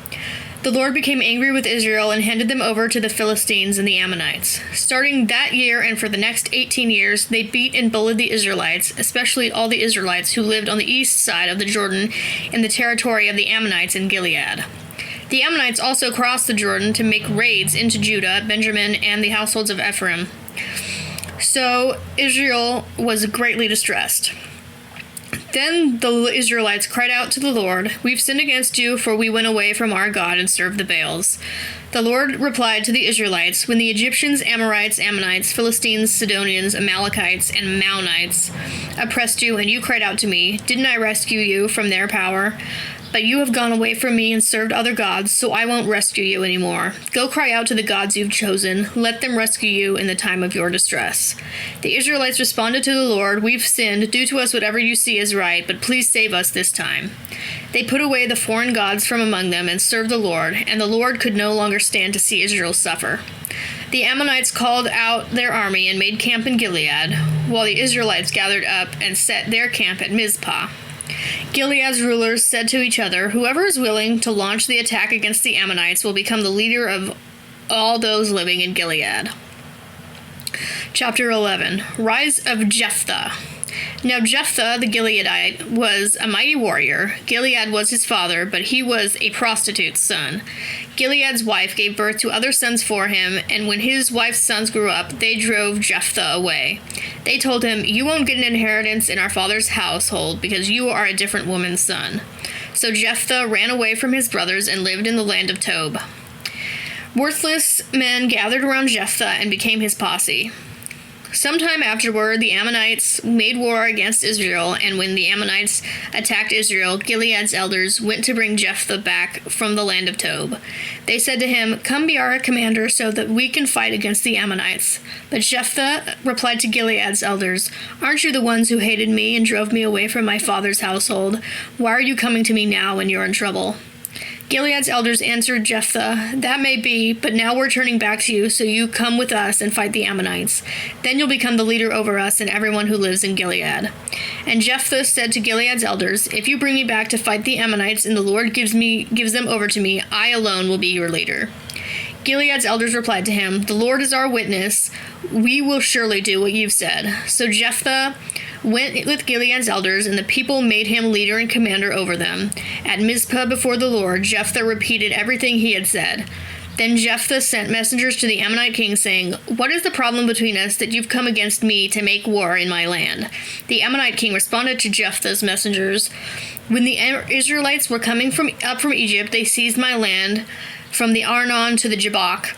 The Lord became angry with Israel and handed them over to the Philistines and the Ammonites. Starting that year and for the next 18 years, they beat and bullied the Israelites, especially all the Israelites who lived on the east side of the Jordan in the territory of the Ammonites in Gilead. The Ammonites also crossed the Jordan to make raids into Judah, Benjamin, and the households of Ephraim. So Israel was greatly distressed. Then the Israelites cried out to the Lord, "We've sinned against you, for we went away from our God and served the Baals." The Lord replied to the Israelites, "When the Egyptians, Amorites, Ammonites, Philistines, Sidonians, Amalekites, and Maonites oppressed you, and you cried out to me, didn't I rescue you from their power? But you have gone away from me and served other gods, so I won't rescue you anymore. Go cry out to the gods you've chosen. Let them rescue you in the time of your distress." The Israelites responded to the Lord, "We've sinned. Do to us whatever you see is right, but please save us this time." They put away the foreign gods from among them and served the Lord, and the Lord could no longer stand to see Israel suffer. The Ammonites called out their army and made camp in Gilead, while the Israelites gathered up and set their camp at Mizpah. Gilead's rulers said to each other, "Whoever is willing to launch the attack against the Ammonites will become the leader of all those living in Gilead." Chapter 11. Rise of Jephthah. Now Jephthah the Gileadite was a mighty warrior. Gilead was his father, but he was a prostitute's son. Gilead's wife gave birth to other sons for him, and when his wife's sons grew up, they drove Jephthah away. They told him, "You won't get an inheritance in our father's household because you are a different woman's son." So Jephthah ran away from his brothers and lived in the land of Tob. Worthless men gathered around Jephthah and became his posse. Sometime afterward, the Ammonites made war against Israel, and when the Ammonites attacked Israel, Gilead's elders went to bring Jephthah back from the land of Tob. They said to him, "Come be our commander so that we can fight against the Ammonites." But Jephthah replied to Gilead's elders, "Aren't you the ones who hated me and drove me away from my father's household? Why are you coming to me now when you're in trouble?" Gilead's elders answered Jephthah, "That may be, but now we're turning back to you, so you come with us and fight the Ammonites. Then you'll become the leader over us and everyone who lives in Gilead." And Jephthah said to Gilead's elders, "If you bring me back to fight the Ammonites and the Lord gives them over to me, I alone will be your leader." Gilead's elders replied to him, "The Lord is our witness. We will surely do what you've said." So Jephthah went with Gilead's elders, and the people made him leader and commander over them. At Mizpah before the Lord, Jephthah repeated everything he had said. Then Jephthah sent messengers to the Ammonite king, saying, "What is the problem between us that you've come against me to make war in my land?" The Ammonite king responded to Jephthah's messengers, "When the Israelites were coming up from Egypt, they seized my land from the Arnon to the Jabbok,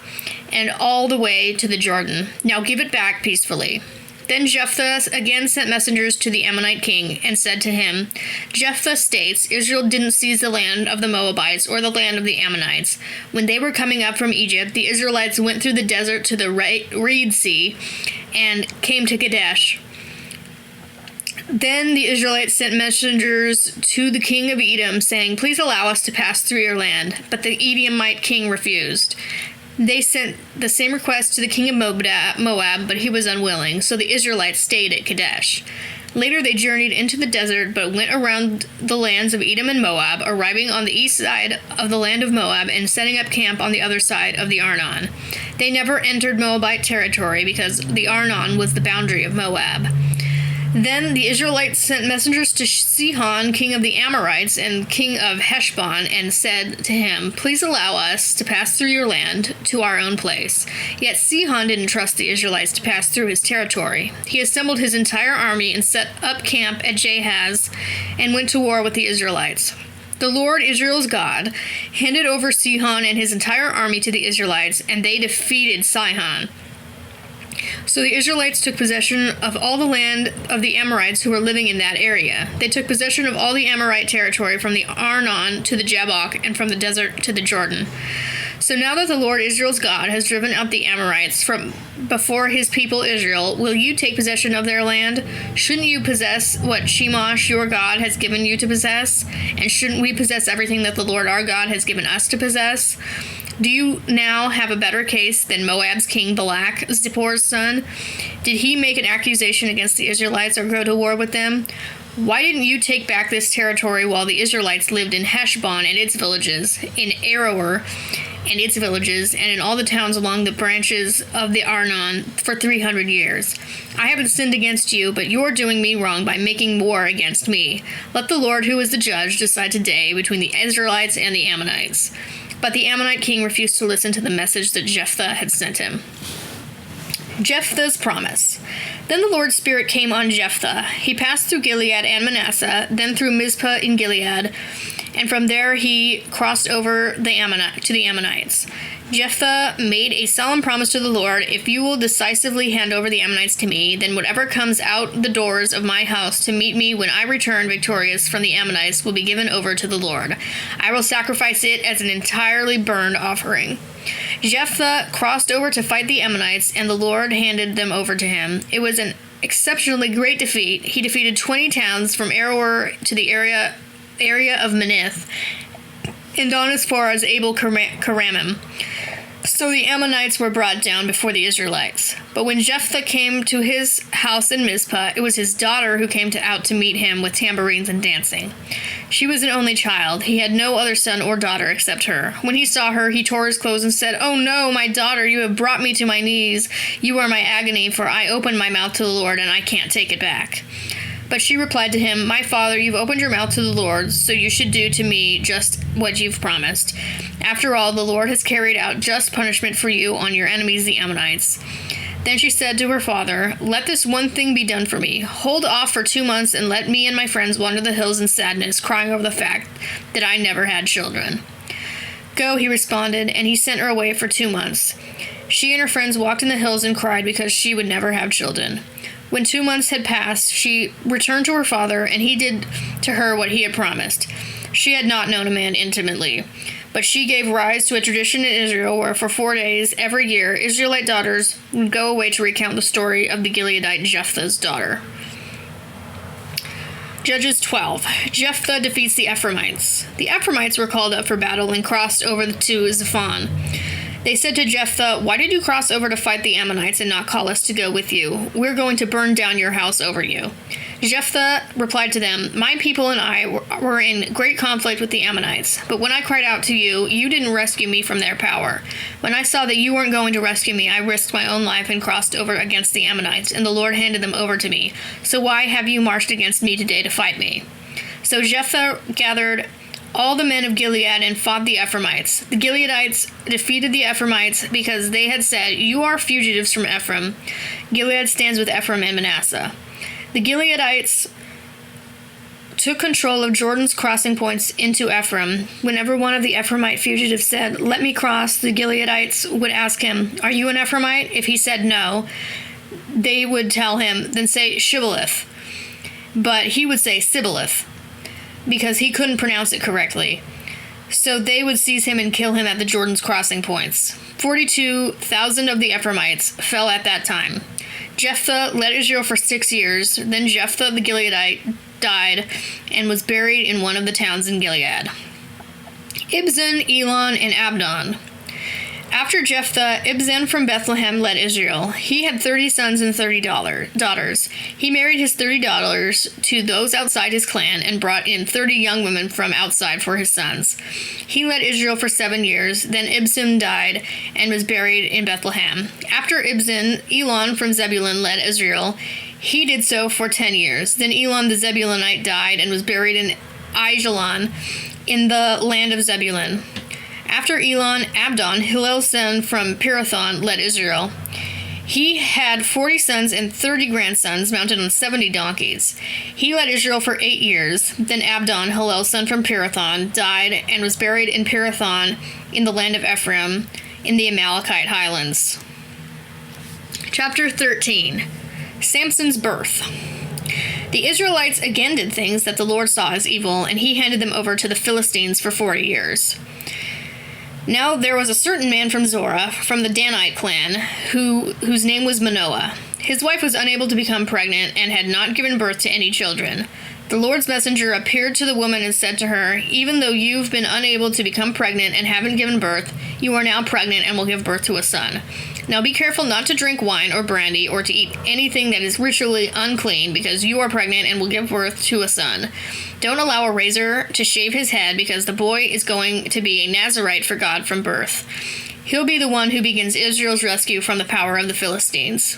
and all the way to the Jordan. Now give it back peacefully." Then Jephthah again sent messengers to the Ammonite king and said to him, "Jephthah states, Israel didn't seize the land of the Moabites or the land of the Ammonites. When they were coming up from Egypt, the Israelites went through the desert to the Reed Sea and came to Kadesh. Then the Israelites sent messengers to the king of Edom, saying, 'Please allow us to pass through your land.' But the Edomite king refused. They sent the same request to the king of Moab, but he was unwilling, so the Israelites stayed at Kadesh. Later they journeyed into the desert, but went around the lands of Edom and Moab, arriving on the east side of the land of Moab and setting up camp on the other side of the Arnon. They never entered Moabite territory because the Arnon was the boundary of Moab. Then the Israelites sent messengers to Sihon, king of the Amorites and king of Heshbon, and said to him, "Please allow us to pass through your land to our own place." Yet Sihon didn't trust the Israelites to pass through his territory. He assembled his entire army and set up camp at Jahaz and went to war with the Israelites. The Lord, Israel's God, handed over Sihon and his entire army to the Israelites, and they defeated Sihon. So the Israelites took possession of all the land of the Amorites who were living in that area. They took possession of all the Amorite territory from the Arnon to the Jabbok and from the desert to the Jordan. So now that the Lord Israel's God has driven out the Amorites from before his people Israel, will you take possession of their land? Shouldn't you possess what Shemosh your God has given you to possess? And shouldn't we possess everything that the Lord our God has given us to possess? Do you now have a better case than Moab's king Balak, Zippor's son? Did he make an accusation against the Israelites or go to war with them? Why didn't you take back this territory while the Israelites lived in Heshbon and its villages, in Aroer and its villages, and in all the towns along the branches of the Arnon for 300 years? I haven't sinned against you, but you're doing me wrong by making war against me. Let the Lord, who is the judge, decide today between the Israelites and the Ammonites." But the Ammonite king refused to listen to the message that Jephthah had sent him. Jephthah's promise. Then the Lord's Spirit came on Jephthah. He passed through Gilead and Manasseh, then through Mizpah in Gilead, and from there he crossed over to the Ammonites. Jephthah made a solemn promise to the Lord, "If you will decisively hand over the Ammonites to me, then whatever comes out the doors of my house to meet me when I return victorious from the Ammonites will be given over to the Lord. I will sacrifice it as an entirely burned offering." Jephthah crossed over to fight the Ammonites, and the Lord handed them over to him. It was an exceptionally great defeat. He defeated 20 towns from Aroer to the area of Manith, and on as far as Abel Keramim. So the Ammonites were brought down before the Israelites. But when Jephthah came to his house in Mizpah, it was his daughter who came out to meet him with tambourines and dancing. She was an only child. He had no other son or daughter except her. When he saw her, he tore his clothes and said, "Oh no, my daughter, you have brought me to my knees. You are my agony, for I opened my mouth to the Lord, and I can't take it back." But she replied to him, "My father, you've opened your mouth to the Lord, so you should do to me just what you've promised. After all, the Lord has carried out just punishment for you on your enemies, the Ammonites." Then she said to her father, "Let this one thing be done for me. Hold off for 2 months and let me and my friends wander the hills in sadness, crying over the fact that I never had children." "Go," he responded, and he sent her away for 2 months. She and her friends walked in the hills and cried because she would never have children. When 2 months had passed, she returned to her father, and he did to her what he had promised. She had not known a man intimately, but she gave rise to a tradition in Israel where for 4 days every year Israelite daughters would go away to recount the story of the Gileadite Jephthah's daughter. Judges 12. Jephthah defeats the Ephraimites. The Ephraimites were called up for battle and crossed over to Zaphon. They said to Jephthah, "Why did you cross over to fight the Ammonites and not call us to go with you? We're going to burn down your house over you." Jephthah replied to them, "My people and I were in great conflict with the Ammonites, but when I cried out to you, you didn't rescue me from their power. When I saw that you weren't going to rescue me, I risked my own life and crossed over against the Ammonites, and the Lord handed them over to me. So why have you marched against me today to fight me?" So Jephthah gathered all the men of Gilead and fought the Ephraimites. The Gileadites defeated the Ephraimites because they had said, "You are fugitives from Ephraim. Gilead stands with Ephraim and Manasseh." The Gileadites took control of Jordan's crossing points into Ephraim. Whenever one of the Ephraimite fugitives said, "Let me cross," the Gileadites would ask him, "Are you an Ephraimite?" If he said no, they would tell him, "Then say Shibboleth." But he would say Sibboleth, because he couldn't pronounce it correctly. So they would seize him and kill him at the Jordan's crossing points. 42,000 of the Ephraimites fell at that time. Jephthah led Israel for 6 years. Then Jephthah the Gileadite died and was buried in one of the towns in Gilead. Ibzan, Elon, and Abdon. After Jephthah, Ibzan from Bethlehem led Israel. He had 30 sons and 30 daughters. He married his 30 daughters to those outside his clan and brought in 30 young women from outside for his sons. He led Israel for 7 years. Then Ibzan died and was buried in Bethlehem. After Ibzan, Elon from Zebulun led Israel. He did so for 10 years. Then Elon the Zebulunite died and was buried in Aijalon in the land of Zebulun. After Elon, Abdon, Hillel's son from Pirathon, led Israel. He had 40 sons and 30 grandsons mounted on 70 donkeys. He led Israel for 8 years. Then Abdon, Hillel's son from Pirathon, died and was buried in Pirathon in the land of Ephraim in the Amalekite highlands. Chapter 13. Samson's birth. The Israelites again did things that the Lord saw as evil, and he handed them over to the Philistines for 40 years. Now there was a certain man from Zorah, from the Danite clan, whose name was Manoah. His wife was unable to become pregnant and had not given birth to any children. The Lord's messenger appeared to the woman and said to her, "Even though you've been unable to become pregnant and haven't given birth, you are now pregnant and will give birth to a son. Now be careful not to drink wine or brandy or to eat anything that is ritually unclean, because you are pregnant and will give birth to a son. Don't allow a razor to shave his head, because the boy is going to be a Nazirite for God from birth. He'll be the one who begins Israel's rescue from the power of the Philistines."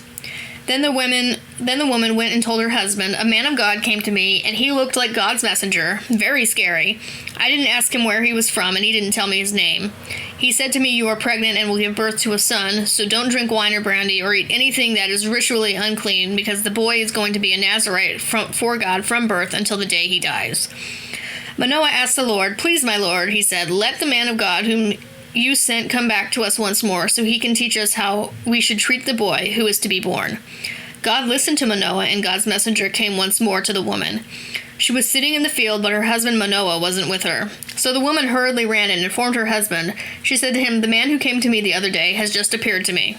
Then the woman went and told her husband, "A man of God came to me, and he looked like God's messenger. Very scary. I didn't ask him where he was from, and he didn't tell me his name. He said to me, 'You are pregnant and will give birth to a son, so don't drink wine or brandy or eat anything that is ritually unclean, because the boy is going to be a Nazirite for God from birth until the day he dies.' Manoah asked the Lord, 'Please, my Lord,' he said, 'let the man of God whom you sent come back to us once more, so he can teach us how we should treat the boy who is to be born.' God listened to Manoah, and God's messenger came once more to the woman. She was sitting in the field, but her husband Manoah wasn't with her. So the woman hurriedly ran and informed her husband. She said to him, 'The man who came to me the other day has just appeared to me.'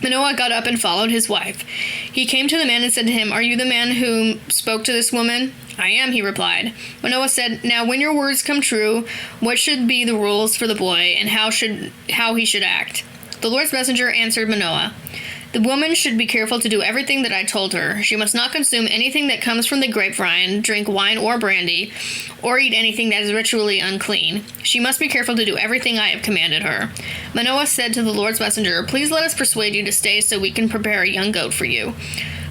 Manoah got up and followed his wife. He came to the man and said to him, 'Are you the man who spoke to this woman?' 'I am,' he replied. Manoah said, 'Now when your words come true, what should be the rules for the boy, and how he should act?' The Lord's messenger answered Manoah, 'The woman should be careful to do everything that I told her. She must not consume anything that comes from the grapevine, drink wine or brandy, or eat anything that is ritually unclean. She must be careful to do everything I have commanded her.' Manoah said to the Lord's messenger, 'Please let us persuade you to stay so we can prepare a young goat for you.'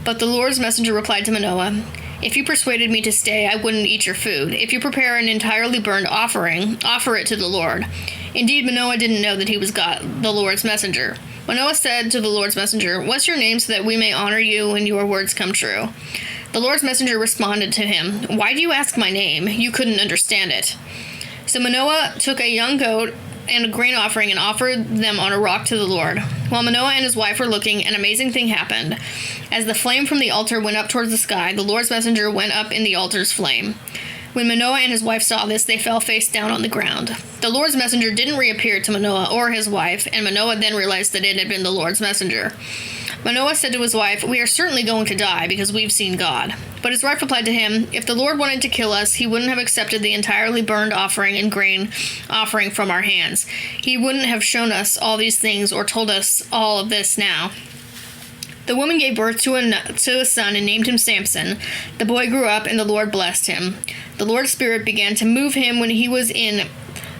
But the Lord's messenger replied to Manoah, 'If you persuaded me to stay, I wouldn't eat your food. If you prepare an entirely burned offering, offer it to the Lord.' Indeed, Manoah didn't know that he was God, the Lord's messenger. Manoah said to the Lord's messenger, 'What's your name so that we may honor you when your words come true?' The Lord's messenger responded to him, 'Why do you ask my name? You couldn't understand it.' So Manoah took a young goat and a grain offering and offered them on a rock to the Lord. While Manoah and his wife were looking, an amazing thing happened. As the flame from the altar went up towards the sky, the Lord's messenger went up in the altar's flame. When Manoah and his wife saw this, they fell face down on the ground. The Lord's messenger didn't reappear to Manoah or his wife, and Manoah then realized that it had been the Lord's messenger. Manoah said to his wife, 'We are certainly going to die because we've seen God.' But his wife replied to him, 'If the Lord wanted to kill us, he wouldn't have accepted the entirely burned offering and grain offering from our hands. He wouldn't have shown us all these things or told us all of this now.' The woman gave birth to a son and named him Samson. The boy grew up, and the Lord blessed him. The Lord's Spirit began to move him when he was in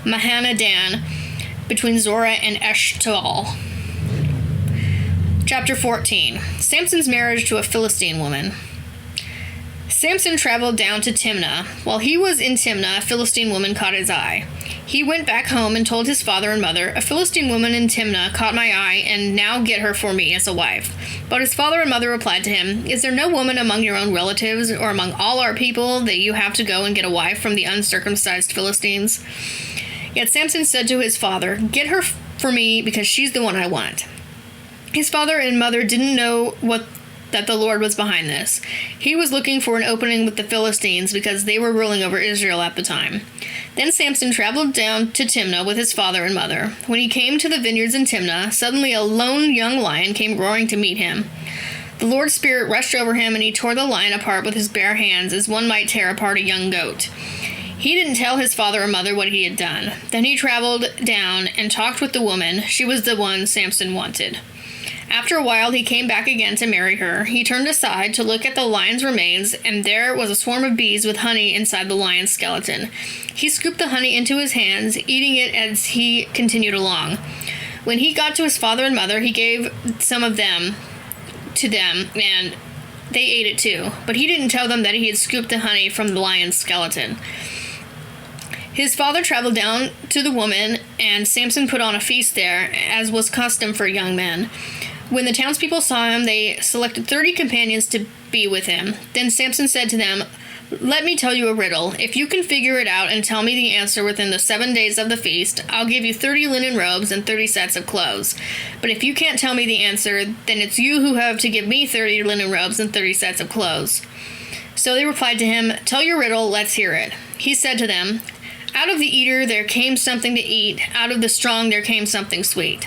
Mahaneh-dan, between Zorah and Eshtaol. Chapter 14. Samson's marriage to a Philistine woman. Samson traveled down to Timnah. While he was in Timnah, a Philistine woman caught his eye. He went back home and told his father and mother, "A Philistine woman in Timnah caught my eye, and now get her for me as a wife." But his father and mother replied to him, "Is there no woman among your own relatives or among all our people that you have to go and get a wife from the uncircumcised Philistines?" Yet Samson said to his father, "Get her for me because she's the one I want." His father and mother didn't know that the Lord was behind this. He was looking for an opening with the Philistines because they were ruling over Israel at the time. Then Samson traveled down to Timnah with his father and mother. When he came to the vineyards in Timnah, suddenly a lone young lion came roaring to meet him. The Lord's Spirit rushed over him, and he tore the lion apart with his bare hands as one might tear apart a young goat. He didn't tell his father or mother what he had done. Then he traveled down and talked with the woman. She was the one Samson wanted. After a while, he came back again to marry her. He turned aside to look at the lion's remains, and there was a swarm of bees with honey inside the lion's skeleton. He scooped the honey into his hands, eating it as he continued along. When he got to his father and mother, he gave some of them to them, and they ate it too. But he didn't tell them that he had scooped the honey from the lion's skeleton. His father traveled down to the woman, and Samson put on a feast there, as was custom for young men. When the townspeople saw him, they selected 30 companions to be with him. Then Samson said to them, "Let me tell you a riddle. If you can figure it out and tell me the answer within the 7 days of the feast, I'll give you 30 linen robes and 30 sets of clothes. But if you can't tell me the answer, then it's you who have to give me 30 linen robes and 30 sets of clothes." So they replied to him, "Tell your riddle, let's hear it." He said to them, "Out of the eater there came something to eat, out of the strong there came something sweet.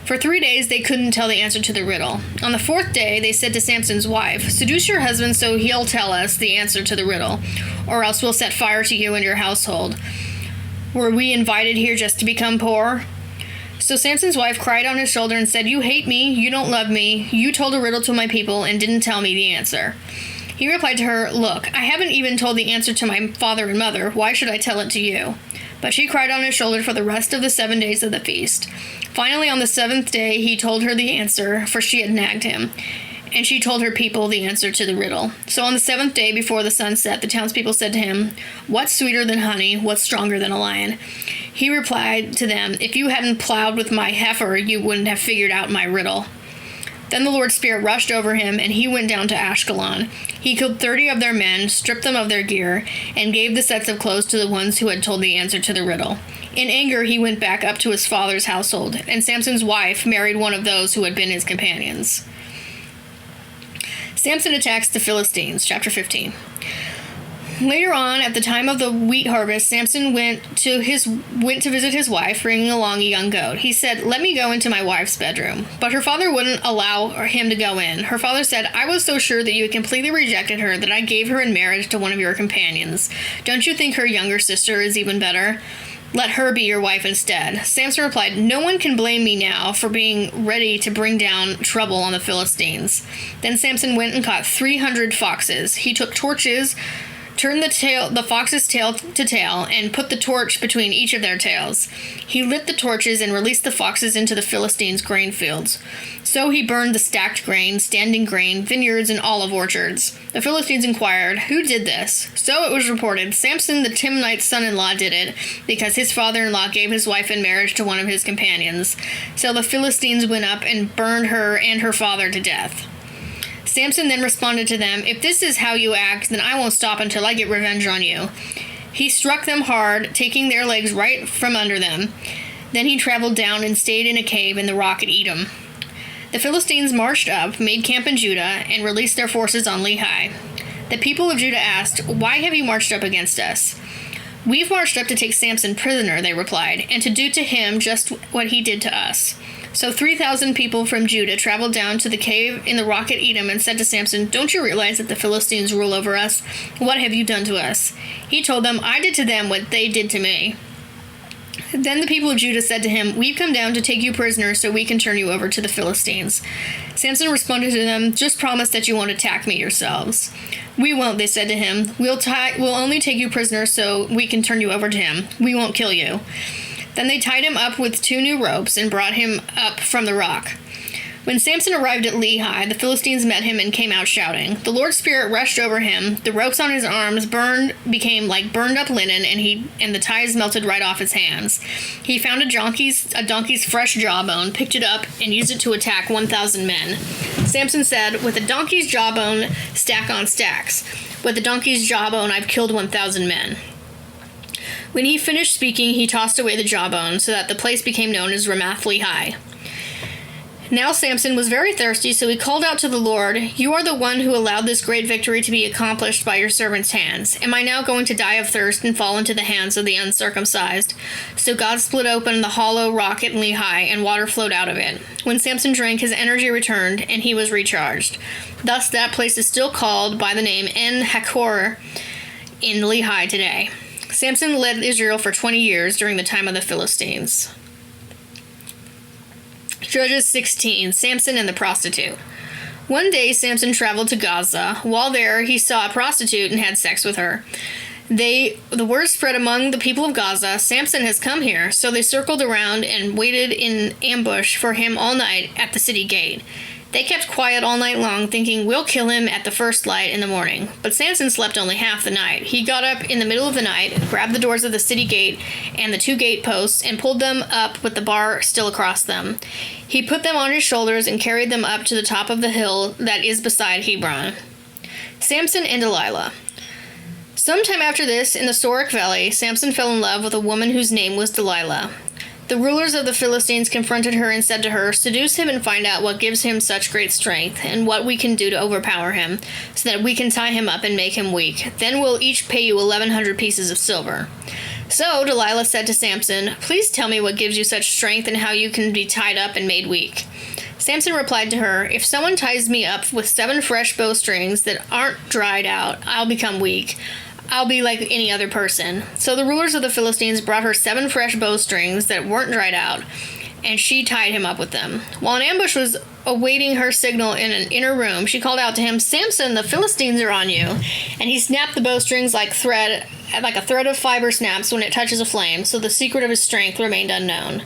For 3 days they couldn't tell the answer to the riddle. On the 4th day they said to Samson's wife, "Seduce your husband so he'll tell us the answer to the riddle, or else we'll set fire to you and your household. Were we invited here just to become poor?" So Samson's wife cried on his shoulder and said, "You hate me, you don't love me, you told a riddle to my people and didn't tell me the answer." He replied to her, "Look, I haven't even told the answer to my father and mother. Why should I tell it to you?" But she cried on his shoulder for the rest of the 7 days of the feast. Finally, on the 7th day, he told her the answer, for she had nagged him. And she told her people the answer to the riddle. So on the 7th day, before the sun set, the townspeople said to him, "What's sweeter than honey? What's stronger than a lion?" He replied to them, "If you hadn't plowed with my heifer, you wouldn't have figured out my riddle." Then the Lord's Spirit rushed over him, and he went down to Ashkelon. He killed 30 of their men, stripped them of their gear, and gave the sets of clothes to the ones who had told the answer to the riddle. In anger, he went back up to his father's household, and Samson's wife married one of those who had been his companions. Samson attacks the Philistines, chapter 15. Later on, at the time of the wheat harvest, Samson went to visit his wife, bringing along a young goat. He said, "Let me go into my wife's bedroom." But her father wouldn't allow him to go in. Her father said, "I was so sure that you had completely rejected her that I gave her in marriage to one of your companions. Don't you think her younger sister is even better? Let her be your wife instead." Samson replied, "No one can blame me now for being ready to bring down trouble on the Philistines." Then Samson went and caught 300 foxes. He took torches, turned the fox's tail to tail, and put the torch between each of their tails. He lit the torches and released the foxes into the Philistines' grain fields. So he burned the stacked grain, standing grain, vineyards, and olive orchards. The Philistines inquired, "Who did this?" So it was reported, "Samson the Timnite's son-in-law did it, because his father-in-law gave his wife in marriage to one of his companions." So the Philistines went up and burned her and her father to death. Samson then responded to them, "If this is how you act, then I won't stop until I get revenge on you." He struck them hard, taking their legs right from under them. Then he traveled down and stayed in a cave in the rock at Edom. The Philistines marched up, made camp in Judah, and released their forces on Lehi. The people of Judah asked, "Why have you marched up against us?" "We've marched up to take Samson prisoner," they replied, "and to do to him just what he did to us." So 3,000 people from Judah traveled down to the cave in the rock at Edom and said to Samson, "Don't you realize that the Philistines rule over us? What have you done to us?" He told them, "I did to them what they did to me." Then the people of Judah said to him, "We've come down to take you prisoner so we can turn you over to the Philistines." Samson responded to them, "Just promise that you won't attack me yourselves." "We won't," they said to him. We'll only take you prisoner so we can turn you over to him. We won't kill you." Then they tied him up with 2 new ropes and brought him up from the rock. When Samson arrived at Lehi, the Philistines met him and came out shouting. The Lord's Spirit rushed over him. The ropes on his arms became like burned up linen, and the ties melted right off his hands. He found a donkey's fresh jawbone, picked it up, and used it to attack 1,000 men. Samson said, "With a donkey's jawbone, stack on stacks. With a donkey's jawbone, I've killed 1,000 men." When he finished speaking, he tossed away the jawbone, so that the place became known as Ramath-Lehi. Now Samson was very thirsty, so he called out to the Lord, "You are the one who allowed this great victory to be accomplished by your servant's hands. Am I now going to die of thirst and fall into the hands of the uncircumcised?" So God split open the hollow rock at Lehi, and water flowed out of it. When Samson drank, his energy returned, and he was recharged. Thus that place is still called by the name En-Hakkore in Lehi today. Samson led Israel for 20 years during the time of the Philistines. Judges 16, Samson and the prostitute. One day Samson traveled to Gaza. While there, he saw a prostitute and had sex with her. The word spread among the people of Gaza, "Samson has come here." So they circled around and waited in ambush for him all night at the city gate. They kept quiet all night long, thinking, "We'll kill him at the first light in the morning." But Samson slept only half the night. He got up in the middle of the night, grabbed the doors of the city gate and the 2 gate posts, and pulled them up with the bar still across them. He put them on his shoulders and carried them up to the top of the hill that is beside Hebron. Samson and Delilah. Sometime after this, in the Sorek Valley, Samson fell in love with a woman whose name was Delilah. The rulers of the Philistines confronted her and said to her, "Seduce him and find out what gives him such great strength, and what we can do to overpower him, so that we can tie him up and make him weak. Then we'll each pay you 1,100 pieces of silver." So Delilah said to Samson, "Please tell me what gives you such strength and how you can be tied up and made weak." Samson replied to her, "If someone ties me up with 7 fresh bowstrings that aren't dried out, I'll become weak. I'll be like any other person." So the rulers of the Philistines brought her 7 fresh bowstrings that weren't dried out, and she tied him up with them. While an ambush was awaiting her signal in an inner room, she called out to him, "Samson, the Philistines are on you." And he snapped the bowstrings like a thread of fiber snaps when it touches a flame, so the secret of his strength remained unknown.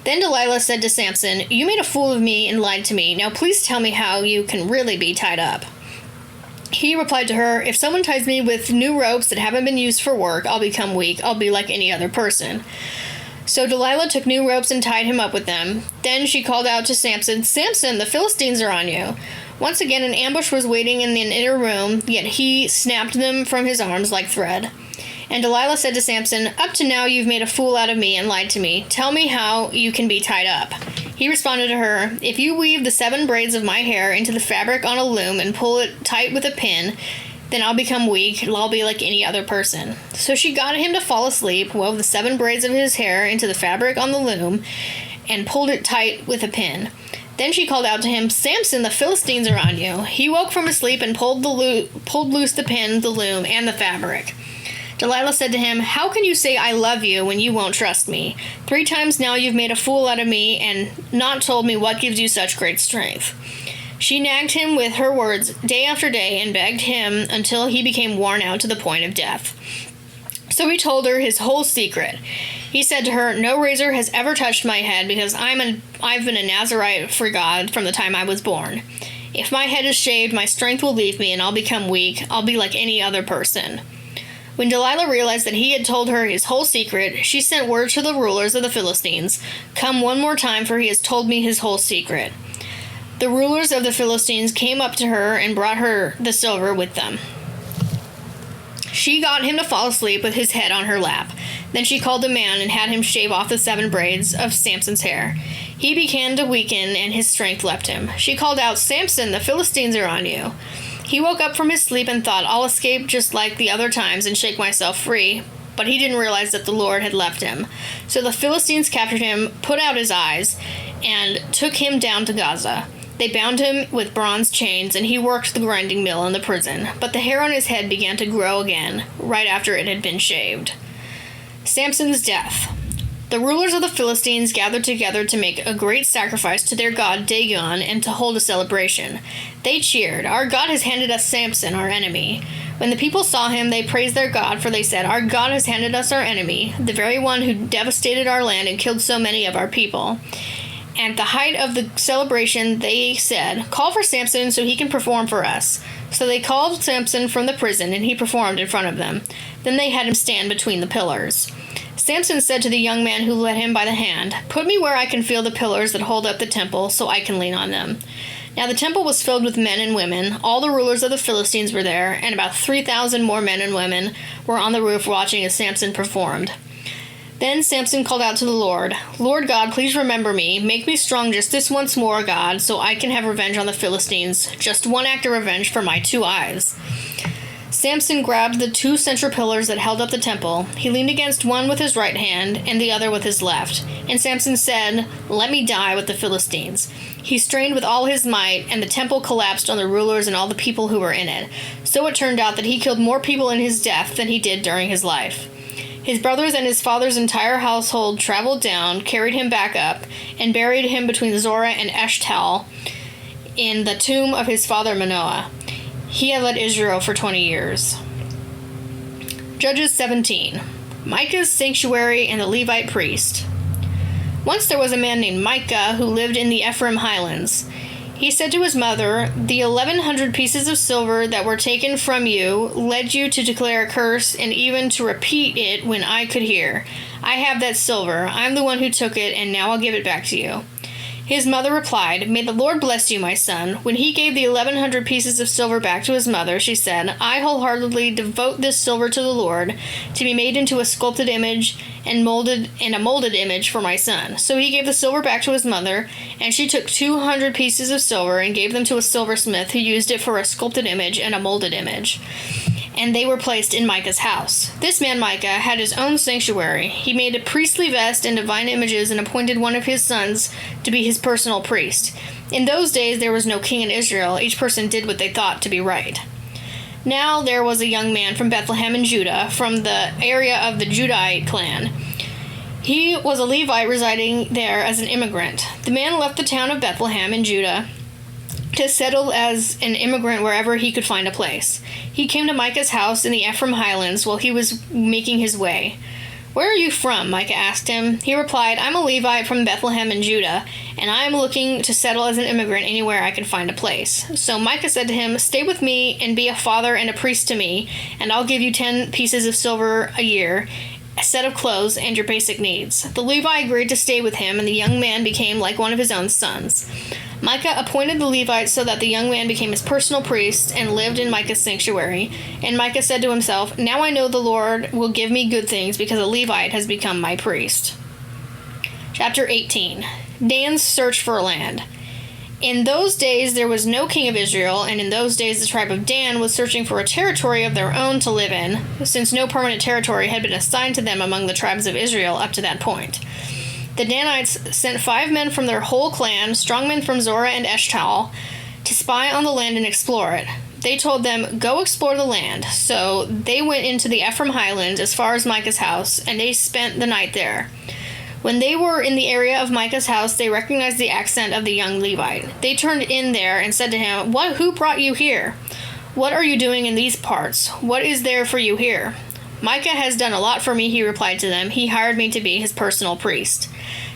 Then Delilah said to Samson, "You made a fool of me and lied to me. Now please tell me how you can really be tied up." He replied to her, "If someone ties me with new ropes that haven't been used for work, I'll become weak. I'll be like any other person." So Delilah took new ropes and tied him up with them. Then she called out to Samson, "Samson, the Philistines are on you." Once again, an ambush was waiting in an inner room, yet he snapped them from his arms like thread. And Delilah said to Samson, "Up to now you've made a fool out of me and lied to me. Tell me how you can be tied up." He responded to her, "If you weave the 7 braids of my hair into the fabric on a loom and pull it tight with a pin, then I'll become weak, and I'll be like any other person." So she got him to fall asleep, wove the 7 braids of his hair into the fabric on the loom, and pulled it tight with a pin. Then she called out to him, "Samson, the Philistines are on you." He woke from his sleep and pulled loose the pin, the loom, and the fabric. Delilah said to him, "How can you say I love you when you won't trust me? 3 times now you've made a fool out of me and not told me what gives you such great strength." She nagged him with her words day after day and begged him until he became worn out to the point of death. So he told her his whole secret. He said to her, "No razor has ever touched my head because I've been a Nazirite for God from the time I was born. If my head is shaved, my strength will leave me and I'll become weak. I'll be like any other person." When Delilah realized that he had told her his whole secret, she sent word to the rulers of the Philistines, "Come one more time, for he has told me his whole secret." The rulers of the Philistines came up to her and brought her the silver with them. She got him to fall asleep with his head on her lap. Then she called a man and had him shave off the 7 braids of Samson's hair. He began to weaken and his strength left him. She called out, "Samson, the Philistines are on you." He woke up from his sleep and thought, "I'll escape just like the other times and shake myself free." But he didn't realize that the Lord had left him. So the Philistines captured him, put out his eyes, and took him down to Gaza. They bound him with bronze chains, and he worked the grinding mill in the prison. But the hair on his head began to grow again, right after it had been shaved. Samson's death. The rulers of the Philistines gathered together to make a great sacrifice to their god Dagon and to hold a celebration. They cheered, "Our God has handed us Samson, our enemy." When the people saw him, they praised their God, for they said, "Our God has handed us our enemy, the very one who devastated our land and killed so many of our people." At the height of the celebration, they said, "Call for Samson so he can perform for us." So they called Samson from the prison, and he performed in front of them. Then they had him stand between the pillars. Samson said to the young man who led him by the hand, "Put me where I can feel the pillars that hold up the temple, so I can lean on them." Now the temple was filled with men and women. All the rulers of the Philistines were there, and about 3,000 more men and women were on the roof watching as Samson performed. Then Samson called out to the Lord, "Lord God, please remember me. Make me strong just this once more, God, so I can have revenge on the Philistines. Just one act of revenge for my 2 eyes." Samson grabbed the 2 central pillars that held up the temple. He leaned against one with his right hand and the other with his left. And Samson said, "Let me die with the Philistines." He strained with all his might, and the temple collapsed on the rulers and all the people who were in it. So it turned out that he killed more people in his death than he did during his life. His brothers and his father's entire household traveled down, carried him back up, and buried him between Zorah and Eshtaol in the tomb of his father Manoah. He had led Israel for 20 years. Judges 17. Micah's sanctuary and the Levite priest. Once there was a man named Micah who lived in the Ephraim highlands. He said to his mother, "The 1,100 pieces of silver that were taken from you led you to declare a curse and even to repeat it when I could hear. I have that silver. I'm the one who took it, and now I'll give it back to you." His mother replied, "May the Lord bless you, my son." When he gave the 1,100 pieces of silver back to his mother, she said, "I wholeheartedly devote this silver to the Lord, to be made into a sculpted image and a molded image for my son." So he gave the silver back to his mother, and she took 200 pieces of silver and gave them to a silversmith who used it for a sculpted image and a molded image. and they were placed in Micah's house. This man Micah had his own sanctuary. He made a priestly vest and divine images and appointed one of his sons to be his personal priest. In those days there was no king in Israel. Each person did what they thought to be right. Now there was a young man from Bethlehem in Judah, from the area of the Judahite clan. He was a Levite residing there as an immigrant. The man left the town of Bethlehem in Judah to settle as an immigrant wherever he could find a place. He came to Micah's house in the Ephraim highlands while he was making his way. "Where are you from?" Micah asked him. He replied, "I'm a Levite from Bethlehem in Judah, and I am looking to settle as an immigrant anywhere I can find a place." So Micah said to him, "Stay with me and be a father and a priest to me, and I'll give you 10 pieces of silver a year, a set of clothes, and your basic needs." The Levite agreed to stay with him, and the young man became like one of his own sons. Micah appointed the Levite so that the young man became his personal priest and lived in Micah's sanctuary. And Micah said to himself, "Now I know the Lord will give me good things because a Levite has become my priest." Chapter 18. Dan's search for land. In those days there was no king of Israel, and in those days the tribe of Dan was searching for a territory of their own to live in, since no permanent territory had been assigned to them among the tribes of Israel up to that point. The Danites sent 5 men from their whole clan, strong men from Zorah and Eshtaol, to spy on the land and explore it. They told them, "Go explore the land." So they went into the Ephraim highlands as far as Micah's house, and they spent the night there. When they were in the area of Micah's house, they recognized the accent of the young Levite. They turned in there and said to him, "Who brought you here? What are you doing in these parts? What is there for you here?" "Micah has done a lot for me," he replied to them. "He hired me to be his personal priest."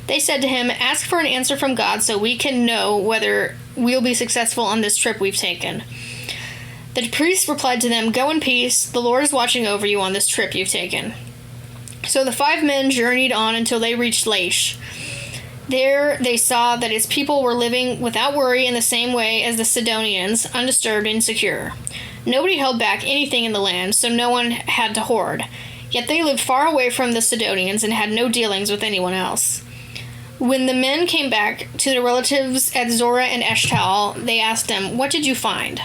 They said to him, "Ask for an answer from God so we can know whether we'll be successful on this trip we've taken." The priest replied to them, "Go in peace. The Lord is watching over you on this trip you've taken." So the 5 men journeyed on until they reached Laish. There they saw that its people were living without worry in the same way as the Sidonians, undisturbed and secure. Nobody held back anything in the land, so no one had to hoard. Yet they lived far away from the Sidonians and had no dealings with anyone else. When the men came back to their relatives at Zorah and Eshtaol, they asked them, "What did you find?"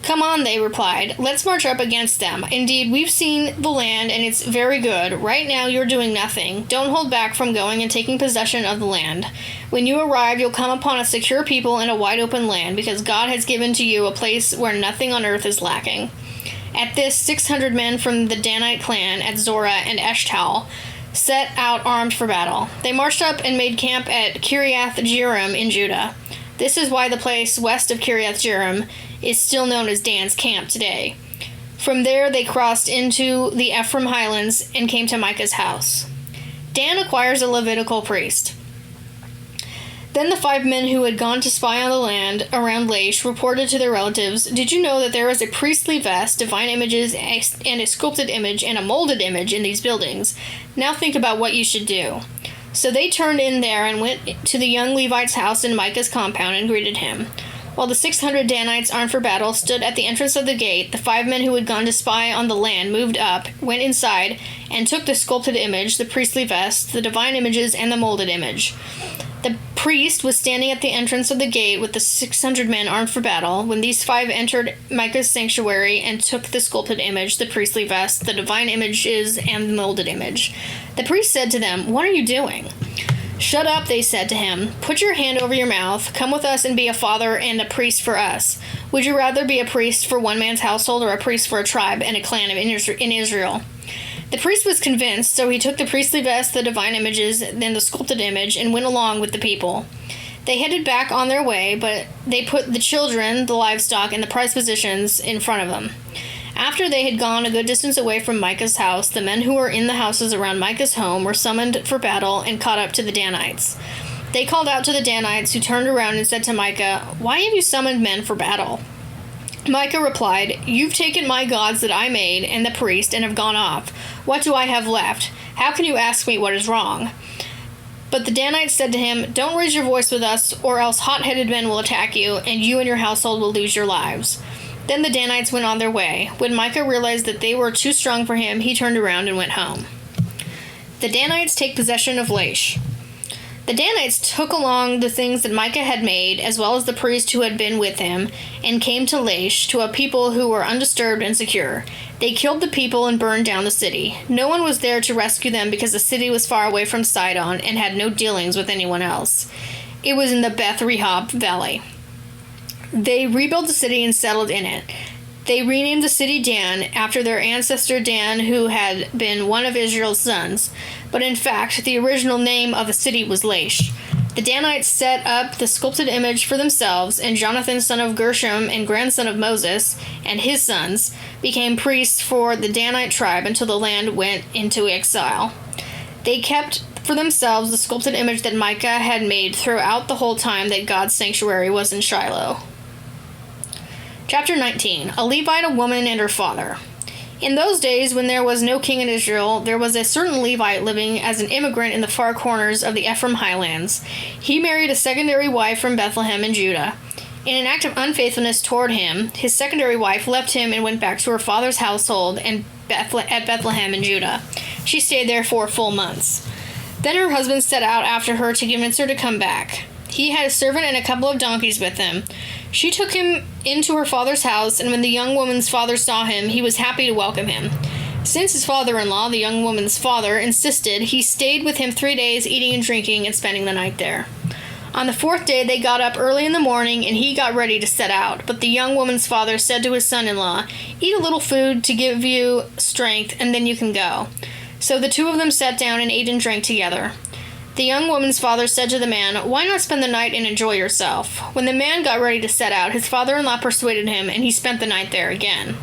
"Come on," they replied. "Let's march up against them. Indeed, we've seen the land, and it's very good. Right now you're doing nothing. Don't hold back from going and taking possession of the land. When you arrive, you'll come upon a secure people in a wide open land, because God has given to you a place where nothing on earth is lacking." At this, 600 men from the Danite clan at Zorah and Eshtaol set out armed for battle. They marched up and made camp at Kiriath Jearim in Judah. This is why the place west of Kiriath Jearim is still known as Dan's camp today. From there they crossed into the Ephraim highlands and came to Micah's house. Dan acquires a Levitical priest. Then the 5 men who had gone to spy on the land around Laish reported to their relatives, "Did you know that there is a priestly vest, divine images, and a sculpted image and a molded image in these buildings? Now think about what you should do." So they turned in there and went to the young Levite's house in Micah's compound and greeted him. While the 600 Danites armed for battle stood at the entrance of the gate, the 5 men who had gone to spy on the land moved up, went inside, and took the sculpted image, the priestly vest, the divine images, and the molded image. The priest was standing at the entrance of the gate with the 600 men armed for battle when these 5 entered Micah's sanctuary and took the sculpted image, the priestly vest, the divine images, and the molded image. The priest said to them, "What are you doing?" "Shut up," they said to him. "Put your hand over your mouth. Come with us and be a father and a priest for us. Would you rather be a priest for one man's household or a priest for a tribe and a clan in Israel?" The priest was convinced, so he took the priestly vest, the divine images, then the sculpted image, and went along with the people. They headed back on their way, but they put the children, the livestock, and the prized possessions in front of them. After they had gone a good distance away from Micah's house, the men who were in the houses around Micah's home were summoned for battle and caught up to the Danites. They called out to the Danites, who turned around and said to Micah, "Why have you summoned men for battle?" Micah replied, "You've taken my gods that I made and the priest and have gone off. What do I have left? How can you ask me what is wrong?" But the Danites said to him, "Don't raise your voice with us, or else hot-headed men will attack you, and you and your household will lose your lives." Then the Danites went on their way. When Micah realized that they were too strong for him, he turned around and went home. The Danites take possession of Laish. The Danites took along the things that Micah had made, as well as the priest who had been with him, and came to Laish, to a people who were undisturbed and secure. They killed the people and burned down the city. No one was there to rescue them because the city was far away from Sidon and had no dealings with anyone else. It was in the Beth Rehob valley. They rebuilt the city and settled in it. They renamed the city Dan after their ancestor Dan, who had been one of Israel's sons. But in fact, the original name of the city was Laish. The Danites set up the sculpted image for themselves, and Jonathan, son of Gershom and grandson of Moses, and his sons, became priests for the Danite tribe until the land went into exile. They kept for themselves the sculpted image that Micah had made throughout the whole time that God's sanctuary was in Shiloh. Chapter 19. A Levite, a woman, and her father. In those days, when there was no king in Israel, there was a certain Levite living as an immigrant in the far corners of the Ephraim highlands. He married a secondary wife from Bethlehem in Judah. In an act of unfaithfulness toward him, his secondary wife left him and went back to her father's household at Bethlehem in Judah. She stayed there 4 full months. Then her husband set out after her to convince her to come back. He had a servant and a couple of donkeys with him. She took him into her father's house, and when the young woman's father saw him, he was happy to welcome him. Since his father-in-law, the young woman's father, insisted, he stayed with him 3 days, eating and drinking and spending the night there. On the 4th day, they got up early in the morning, and he got ready to set out. But the young woman's father said to his son-in-law, "Eat a little food to give you strength, and then you can go." So the two of them sat down and ate and drank together. The young woman's father said to the man, "Why not spend the night and enjoy yourself?" When the man got ready to set out, his father-in-law persuaded him, and he spent the night there again.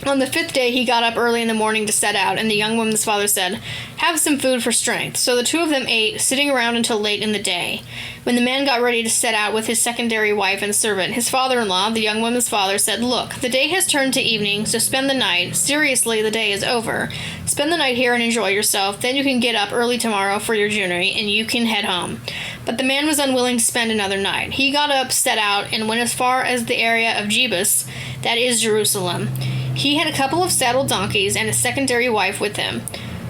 On the 5th day, he got up early in the morning to set out, and the young woman's father said, "Have some food for strength." So the two of them ate, sitting around until late in the day. When the man got ready to set out with his secondary wife and servant, his father-in-law, the young woman's father, said, "Look, the day has turned to evening, so spend the night. Seriously, the day is over. Spend the night here and enjoy yourself. Then you can get up early tomorrow for your journey, and you can head home." But the man was unwilling to spend another night. He got up, set out, and went as far as the area of Jebus, that is Jerusalem. He had a couple of saddled donkeys and a secondary wife with him.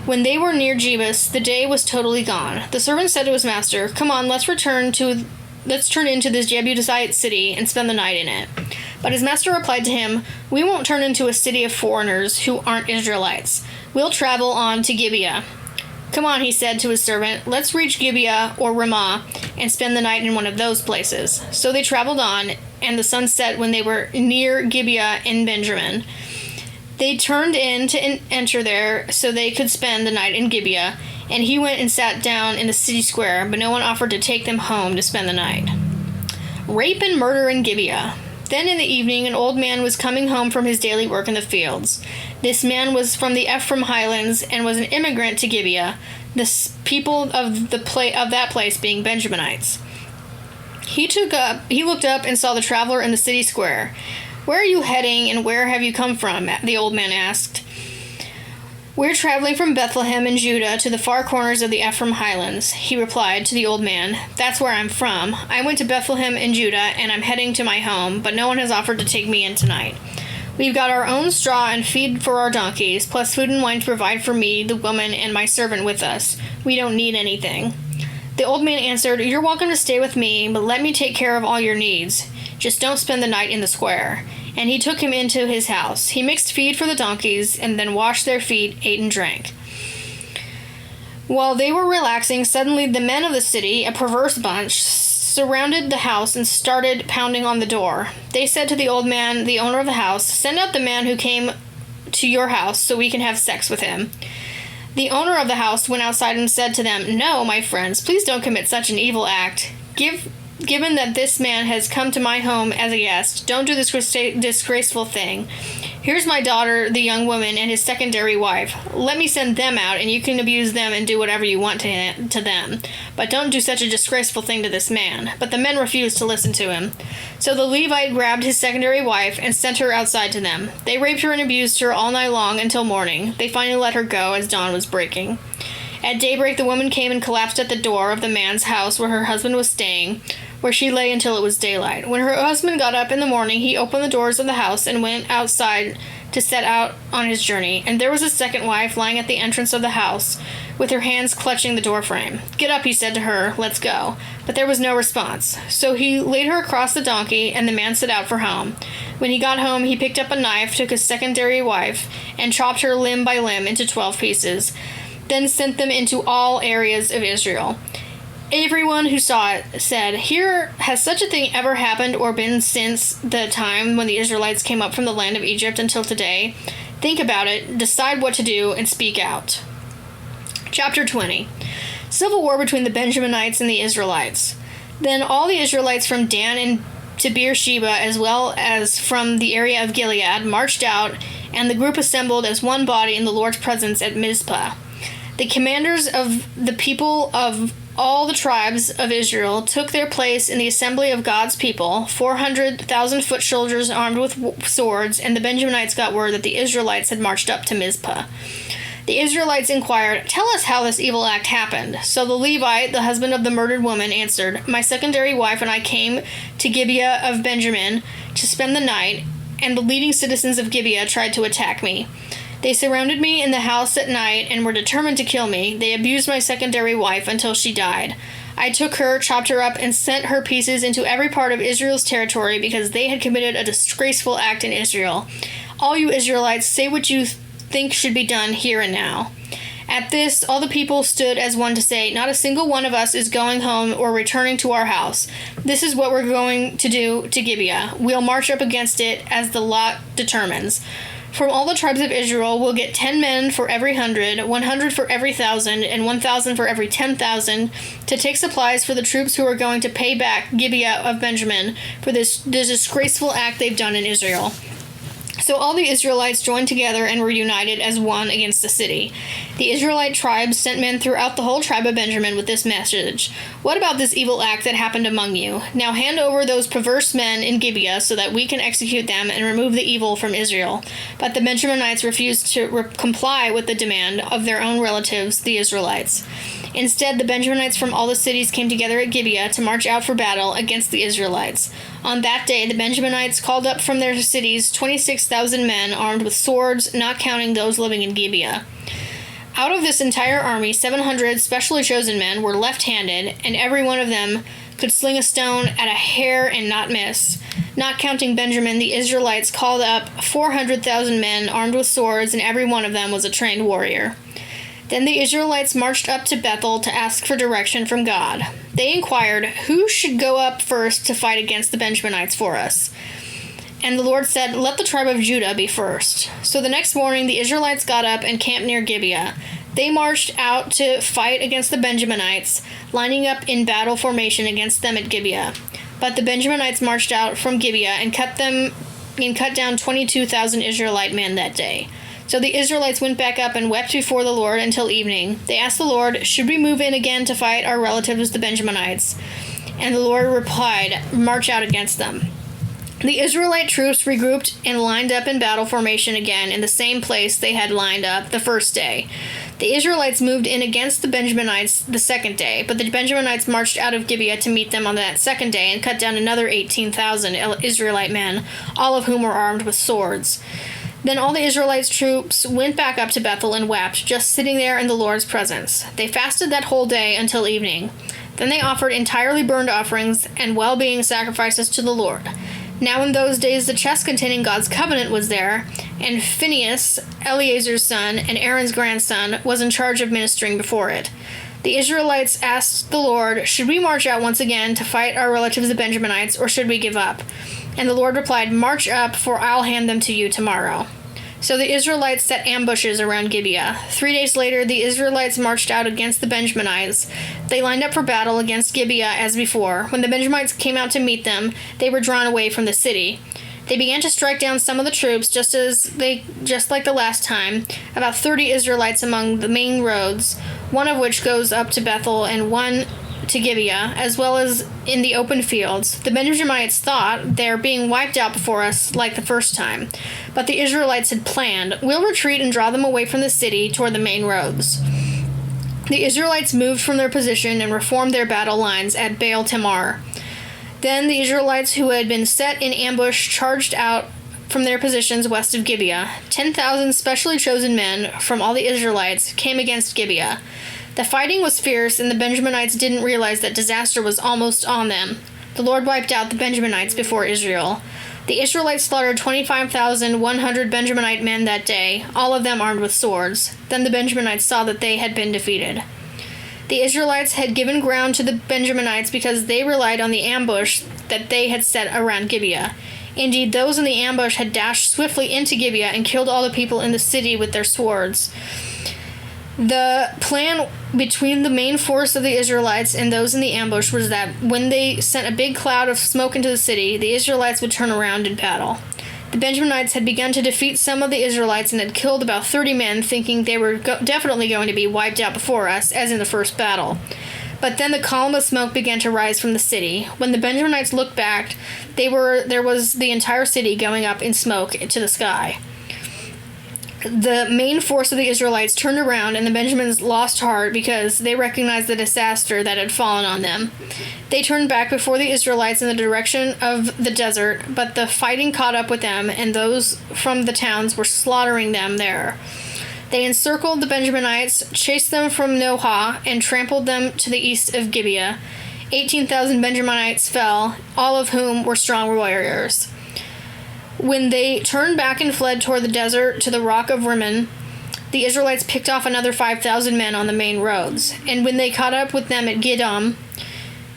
When they were near Jebus, the day was totally gone. The servant said to his master, "Come on, let's turn into this Jebusite city and spend the night in it." But his master replied to him, "We won't turn into a city of foreigners who aren't Israelites. We'll travel on to Gibeah." "Come on," he said to his servant, "let's reach Gibeah or Ramah and spend the night in one of those places." So they traveled on, and the sun set when they were near Gibeah in Benjamin. They turned in to enter there so they could spend the night in Gibeah, and he went and sat down in the city square, but no one offered to take them home to spend the night. Rape and murder in Gibeah. Then in the evening, an old man was coming home from his daily work in the fields. This man was from the Ephraim highlands and was an immigrant to Gibeah, the people of that place being Benjaminites. He looked up and saw the traveler in the city square. "Where are you heading, and where have you come from?" the old man asked. "We're traveling from Bethlehem in Judah to the far corners of the Ephraim highlands," he replied to the old man. "That's where I'm from. I went to Bethlehem in Judah, and I'm heading to my home, but no one has offered to take me in tonight. We've got our own straw and feed for our donkeys, plus food and wine to provide for me, the woman, and my servant with us. We don't need anything." The old man answered, "You're welcome to stay with me, but let me take care of all your needs. Just don't spend the night in the square." And he took him into his house. He mixed feed for the donkeys, and then washed their feet, ate and drank. While they were relaxing, suddenly the men of the city, a perverse bunch, surrounded the house and started pounding on the door. They said to the old man, the owner of the house, "Send out the man who came to your house so we can have sex with him." The owner of the house went outside and said to them, "No, my friends, please don't commit such an evil act. Given that this man has come to my home as a guest, don't do this disgraceful thing. Here's my daughter, the young woman, and his secondary wife. Let me send them out, and you can abuse them and do whatever you want to them. But don't do such a disgraceful thing to this man." But the men refused to listen to him. So the Levite grabbed his secondary wife and sent her outside to them. They raped her and abused her all night long until morning. They finally let her go as dawn was breaking. At daybreak, the woman came and collapsed at the door of the man's house where her husband was staying, where she lay until it was daylight. When her husband got up in the morning, he opened the doors of the house and went outside to set out on his journey, and there was a second wife lying at the entrance of the house, with her hands clutching the doorframe. "Get up," he said to her, "let's go." But there was no response. So he laid her across the donkey, and the man set out for home. When he got home, he picked up a knife, took his secondary wife, and chopped her limb by limb into 12 pieces, then sent them into all areas of Israel. Everyone who saw it said, "Here, has such a thing ever happened or been since the time when the Israelites came up from the land of Egypt until today? Think about it, decide what to do, and speak out." Chapter 20. Civil war between the Benjaminites and the Israelites. Then all the Israelites from Dan and to Beersheba, as well as from the area of Gilead, marched out, and the group assembled as one body in the Lord's presence at Mizpah. The commanders of the people of all the tribes of Israel took their place in the assembly of God's people, 400,000 foot soldiers armed with swords, and the Benjaminites got word that the Israelites had marched up to Mizpah. The Israelites inquired, "Tell us how this evil act happened." So the Levite, the husband of the murdered woman, answered, "My secondary wife and I came to Gibeah of Benjamin to spend the night, and the leading citizens of Gibeah tried to attack me. They surrounded me in the house at night and were determined to kill me. They abused my secondary wife until she died. I took her, chopped her up, and sent her pieces into every part of Israel's territory because they had committed a disgraceful act in Israel. All you Israelites, say what you think should be done here and now." At this, all the people stood as one to say, "Not a single one of us is going home or returning to our house. This is what we're going to do to Gibeah. We'll march up against it as the lot determines. From all the tribes of Israel, we'll get 10 men for every 100, 100 for every 1,000, and 1,000 for every 10,000 to take supplies for the troops who are going to pay back Gibeah of Benjamin for this disgraceful act they've done in Israel." So all the Israelites joined together and were united as one against the city. The Israelite tribes sent men throughout the whole tribe of Benjamin with this message: "What about this evil act that happened among you? Now hand over those perverse men in Gibeah so that we can execute them and remove the evil from Israel." But the Benjaminites refused to comply with the demand of their own relatives, the Israelites. Instead, the Benjaminites from all the cities came together at Gibeah to march out for battle against the Israelites. On that day, the Benjaminites called up from their cities 26,000 men armed with swords, not counting those living in Gibeah. Out of this entire army, 700 specially chosen men were left-handed, and every one of them could sling a stone at a hair and not miss. Not counting Benjamin, the Israelites called up 400,000 men armed with swords, and every one of them was a trained warrior. Then the Israelites marched up to Bethel to ask for direction from God. They inquired, "Who should go up first to fight against the Benjaminites for us?" And the Lord said, "Let the tribe of Judah be first." So the next morning the Israelites got up and camped near Gibeah. They marched out to fight against the Benjaminites, lining up in battle formation against them at Gibeah. But the Benjaminites marched out from Gibeah and cut down 22,000 Israelite men that day. So the Israelites went back up and wept before the Lord until evening. They asked the Lord, "Should we move in again to fight our relatives, the Benjaminites?" And the Lord replied, "March out against them." The Israelite troops regrouped and lined up in battle formation again in the same place they had lined up the first day. The Israelites moved in against the Benjaminites the second day, but the Benjaminites marched out of Gibeah to meet them on that second day and cut down another 18,000 Israelite men, all of whom were armed with swords. Then all the Israelites' troops went back up to Bethel and wept, just sitting there in the Lord's presence. They fasted that whole day until evening. Then they offered entirely burnt offerings and well-being sacrifices to the Lord. Now in those days the chest containing God's covenant was there, and Phinehas, Eleazar's son, and Aaron's grandson, was in charge of ministering before it. The Israelites asked the Lord, "Should we march out once again to fight our relatives the Benjaminites, or should we give up?" And the Lord replied, "March up, for I'll hand them to you tomorrow." So the Israelites set ambushes around Gibeah. 3 days later, the Israelites marched out against the Benjaminites. They lined up for battle against Gibeah as before. When the Benjaminites came out to meet them, they were drawn away from the city. They began to strike down some of the troops, just like the last time, about 30 Israelites among the main roads, one of which goes up to Bethel and one to Gibeah, as well as in the open fields. The Benjaminites thought, "They're being wiped out before us like the first time." But the Israelites had planned, "We'll retreat and draw them away from the city toward the main roads." The Israelites moved from their position and reformed their battle lines at Baal Tamar. Then the Israelites who had been set in ambush charged out from their positions west of Gibeah. 10,000 specially chosen men from all the Israelites came against Gibeah. The fighting was fierce, and the Benjaminites didn't realize that disaster was almost on them. The Lord wiped out the Benjaminites before Israel. The Israelites slaughtered 25,100 Benjaminite men that day, all of them armed with swords. Then the Benjaminites saw that they had been defeated. The Israelites had given ground to the Benjaminites because they relied on the ambush that they had set around Gibeah. Indeed, those in the ambush had dashed swiftly into Gibeah and killed all the people in the city with their swords. The plan between the main force of the Israelites and those in the ambush was that when they sent a big cloud of smoke into the city, the Israelites would turn around and battle. The Benjaminites had begun to defeat some of the Israelites and had killed about 30 men, thinking they were definitely going to be wiped out before us, as in the first battle. But then the column of smoke began to rise from the city. When the Benjaminites looked back, there was the entire city going up in smoke to the sky. The main force of the Israelites turned around, and the Benjamins lost heart because they recognized the disaster that had fallen on them. They turned back before the Israelites in the direction of the desert, but the fighting caught up with them, and those from the towns were slaughtering them there. They encircled the Benjaminites, chased them from Nohah, and trampled them to the east of Gibeah. 18,000 Benjaminites fell, all of whom were strong warriors. When they turned back and fled toward the desert to the rock of Rimmon, the Israelites picked off another 5,000 men on the main roads. And when they caught up with them at Gidom,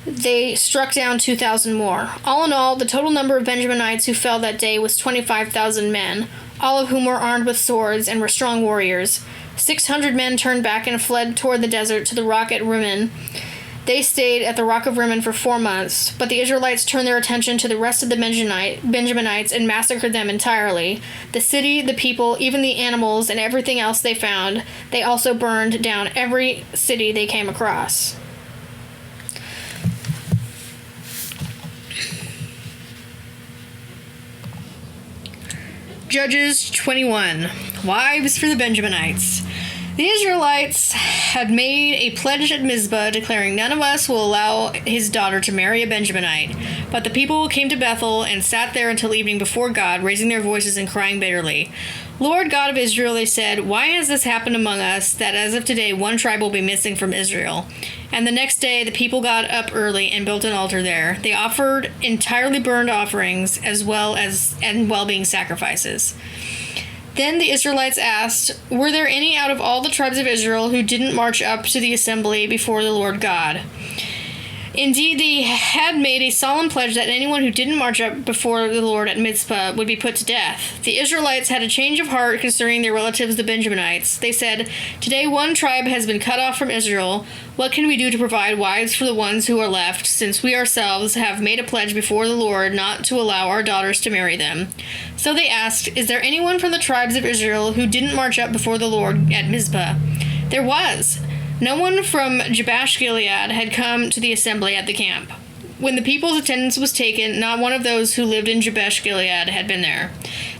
they struck down 2,000 more. All in all, the total number of Benjaminites who fell that day was 25,000 men, all of whom were armed with swords and were strong warriors. 600 men turned back and fled toward the desert to the rock at Rimmon. They stayed at the rock of Rimmon for 4 months, but the Israelites turned their attention to the rest of the Benjaminites and massacred them entirely. The city, the people, even the animals, and everything else they found. They also burned down every city they came across. Judges 21. Wives for the Benjaminites. The Israelites had made a pledge at Mizpah, declaring, "None of us will allow his daughter to marry a Benjaminite." But the people came to Bethel and sat there until evening before God, raising their voices and crying bitterly. "Lord God of Israel," they said, "why has this happened among us, that as of today one tribe will be missing from Israel?" And the next day the people got up early and built an altar there. They offered entirely burned offerings as well well-being sacrifices. Then the Israelites asked, "Were there any out of all the tribes of Israel who didn't march up to the assembly before the Lord God?" Indeed, they had made a solemn pledge that anyone who didn't march up before the Lord at Mizpah would be put to death. The Israelites had a change of heart concerning their relatives, the Benjaminites. They said, "Today one tribe has been cut off from Israel. What can we do to provide wives for the ones who are left, since we ourselves have made a pledge before the Lord not to allow our daughters to marry them?" So they asked, "Is there anyone from the tribes of Israel who didn't march up before the Lord at Mizpah?" There was. No one from Jabesh-Gilead had come to the assembly at the camp. When the people's attendance was taken, not one of those who lived in Jabesh-Gilead had been there.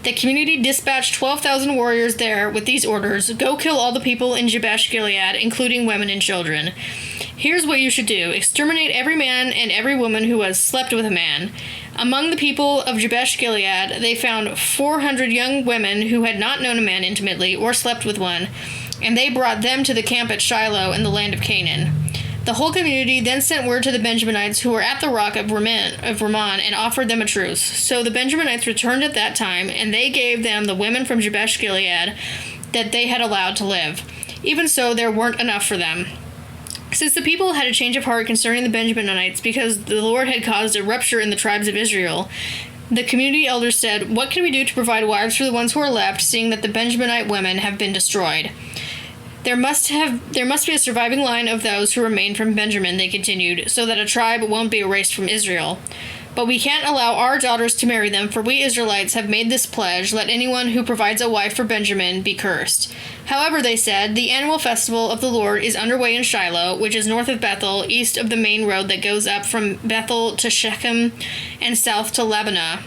The community dispatched 12,000 warriors there with these orders: "Go kill all the people in Jabesh-Gilead, including women and children. Here's what you should do. Exterminate every man and every woman who has slept with a man." Among the people of Jabesh-Gilead, they found 400 young women who had not known a man intimately or slept with one, and they brought them to the camp at Shiloh in the land of Canaan. The whole community then sent word to the Benjaminites who were at the rock of Rimmon and offered them a truce. So the Benjaminites returned at that time, and they gave them the women from Jabesh-Gilead that they had allowed to live. Even so, there weren't enough for them. Since the people had a change of heart concerning the Benjaminites because the Lord had caused a rupture in the tribes of Israel, the community elders said, "What can we do to provide wives for the ones who are left, seeing that the Benjaminite women have been destroyed?" There must be a surviving line of those who remain from Benjamin," they continued, "so that a tribe won't be erased from Israel. But we can't allow our daughters to marry them, for we Israelites have made this pledge: let anyone who provides a wife for Benjamin be cursed." However, they said, the annual festival of the Lord is underway in Shiloh, which is north of Bethel, east of the main road that goes up from Bethel to Shechem and south to Lebanah.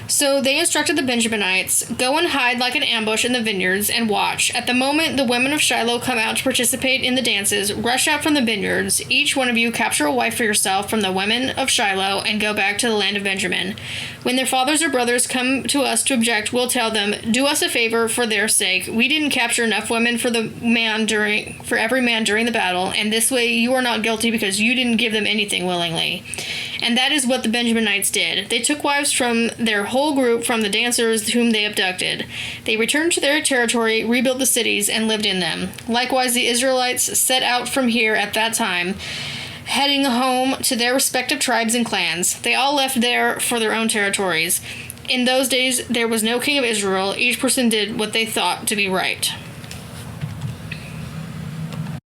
So they instructed the Benjaminites, "Go and hide like an ambush in the vineyards and watch. At the moment the women of Shiloh come out to participate in the dances, rush out from the vineyards. Each one of you capture a wife for yourself from the women of Shiloh and go back to the land of Benjamin. When their fathers or brothers come to us to object, we'll tell them, 'Do us a favor for their sake. We didn't capture enough women for every man during the battle, and this way you are not guilty because you didn't give them anything willingly.'" And that is what the Benjaminites did. They took wives from their whole group from the dancers whom they abducted. They returned to their territory, rebuilt the cities, and lived in them. Likewise, the Israelites set out from here at that time, heading home to their respective tribes and clans. They all left there for their own territories. In those days, there was no king of Israel. Each person did what they thought to be right.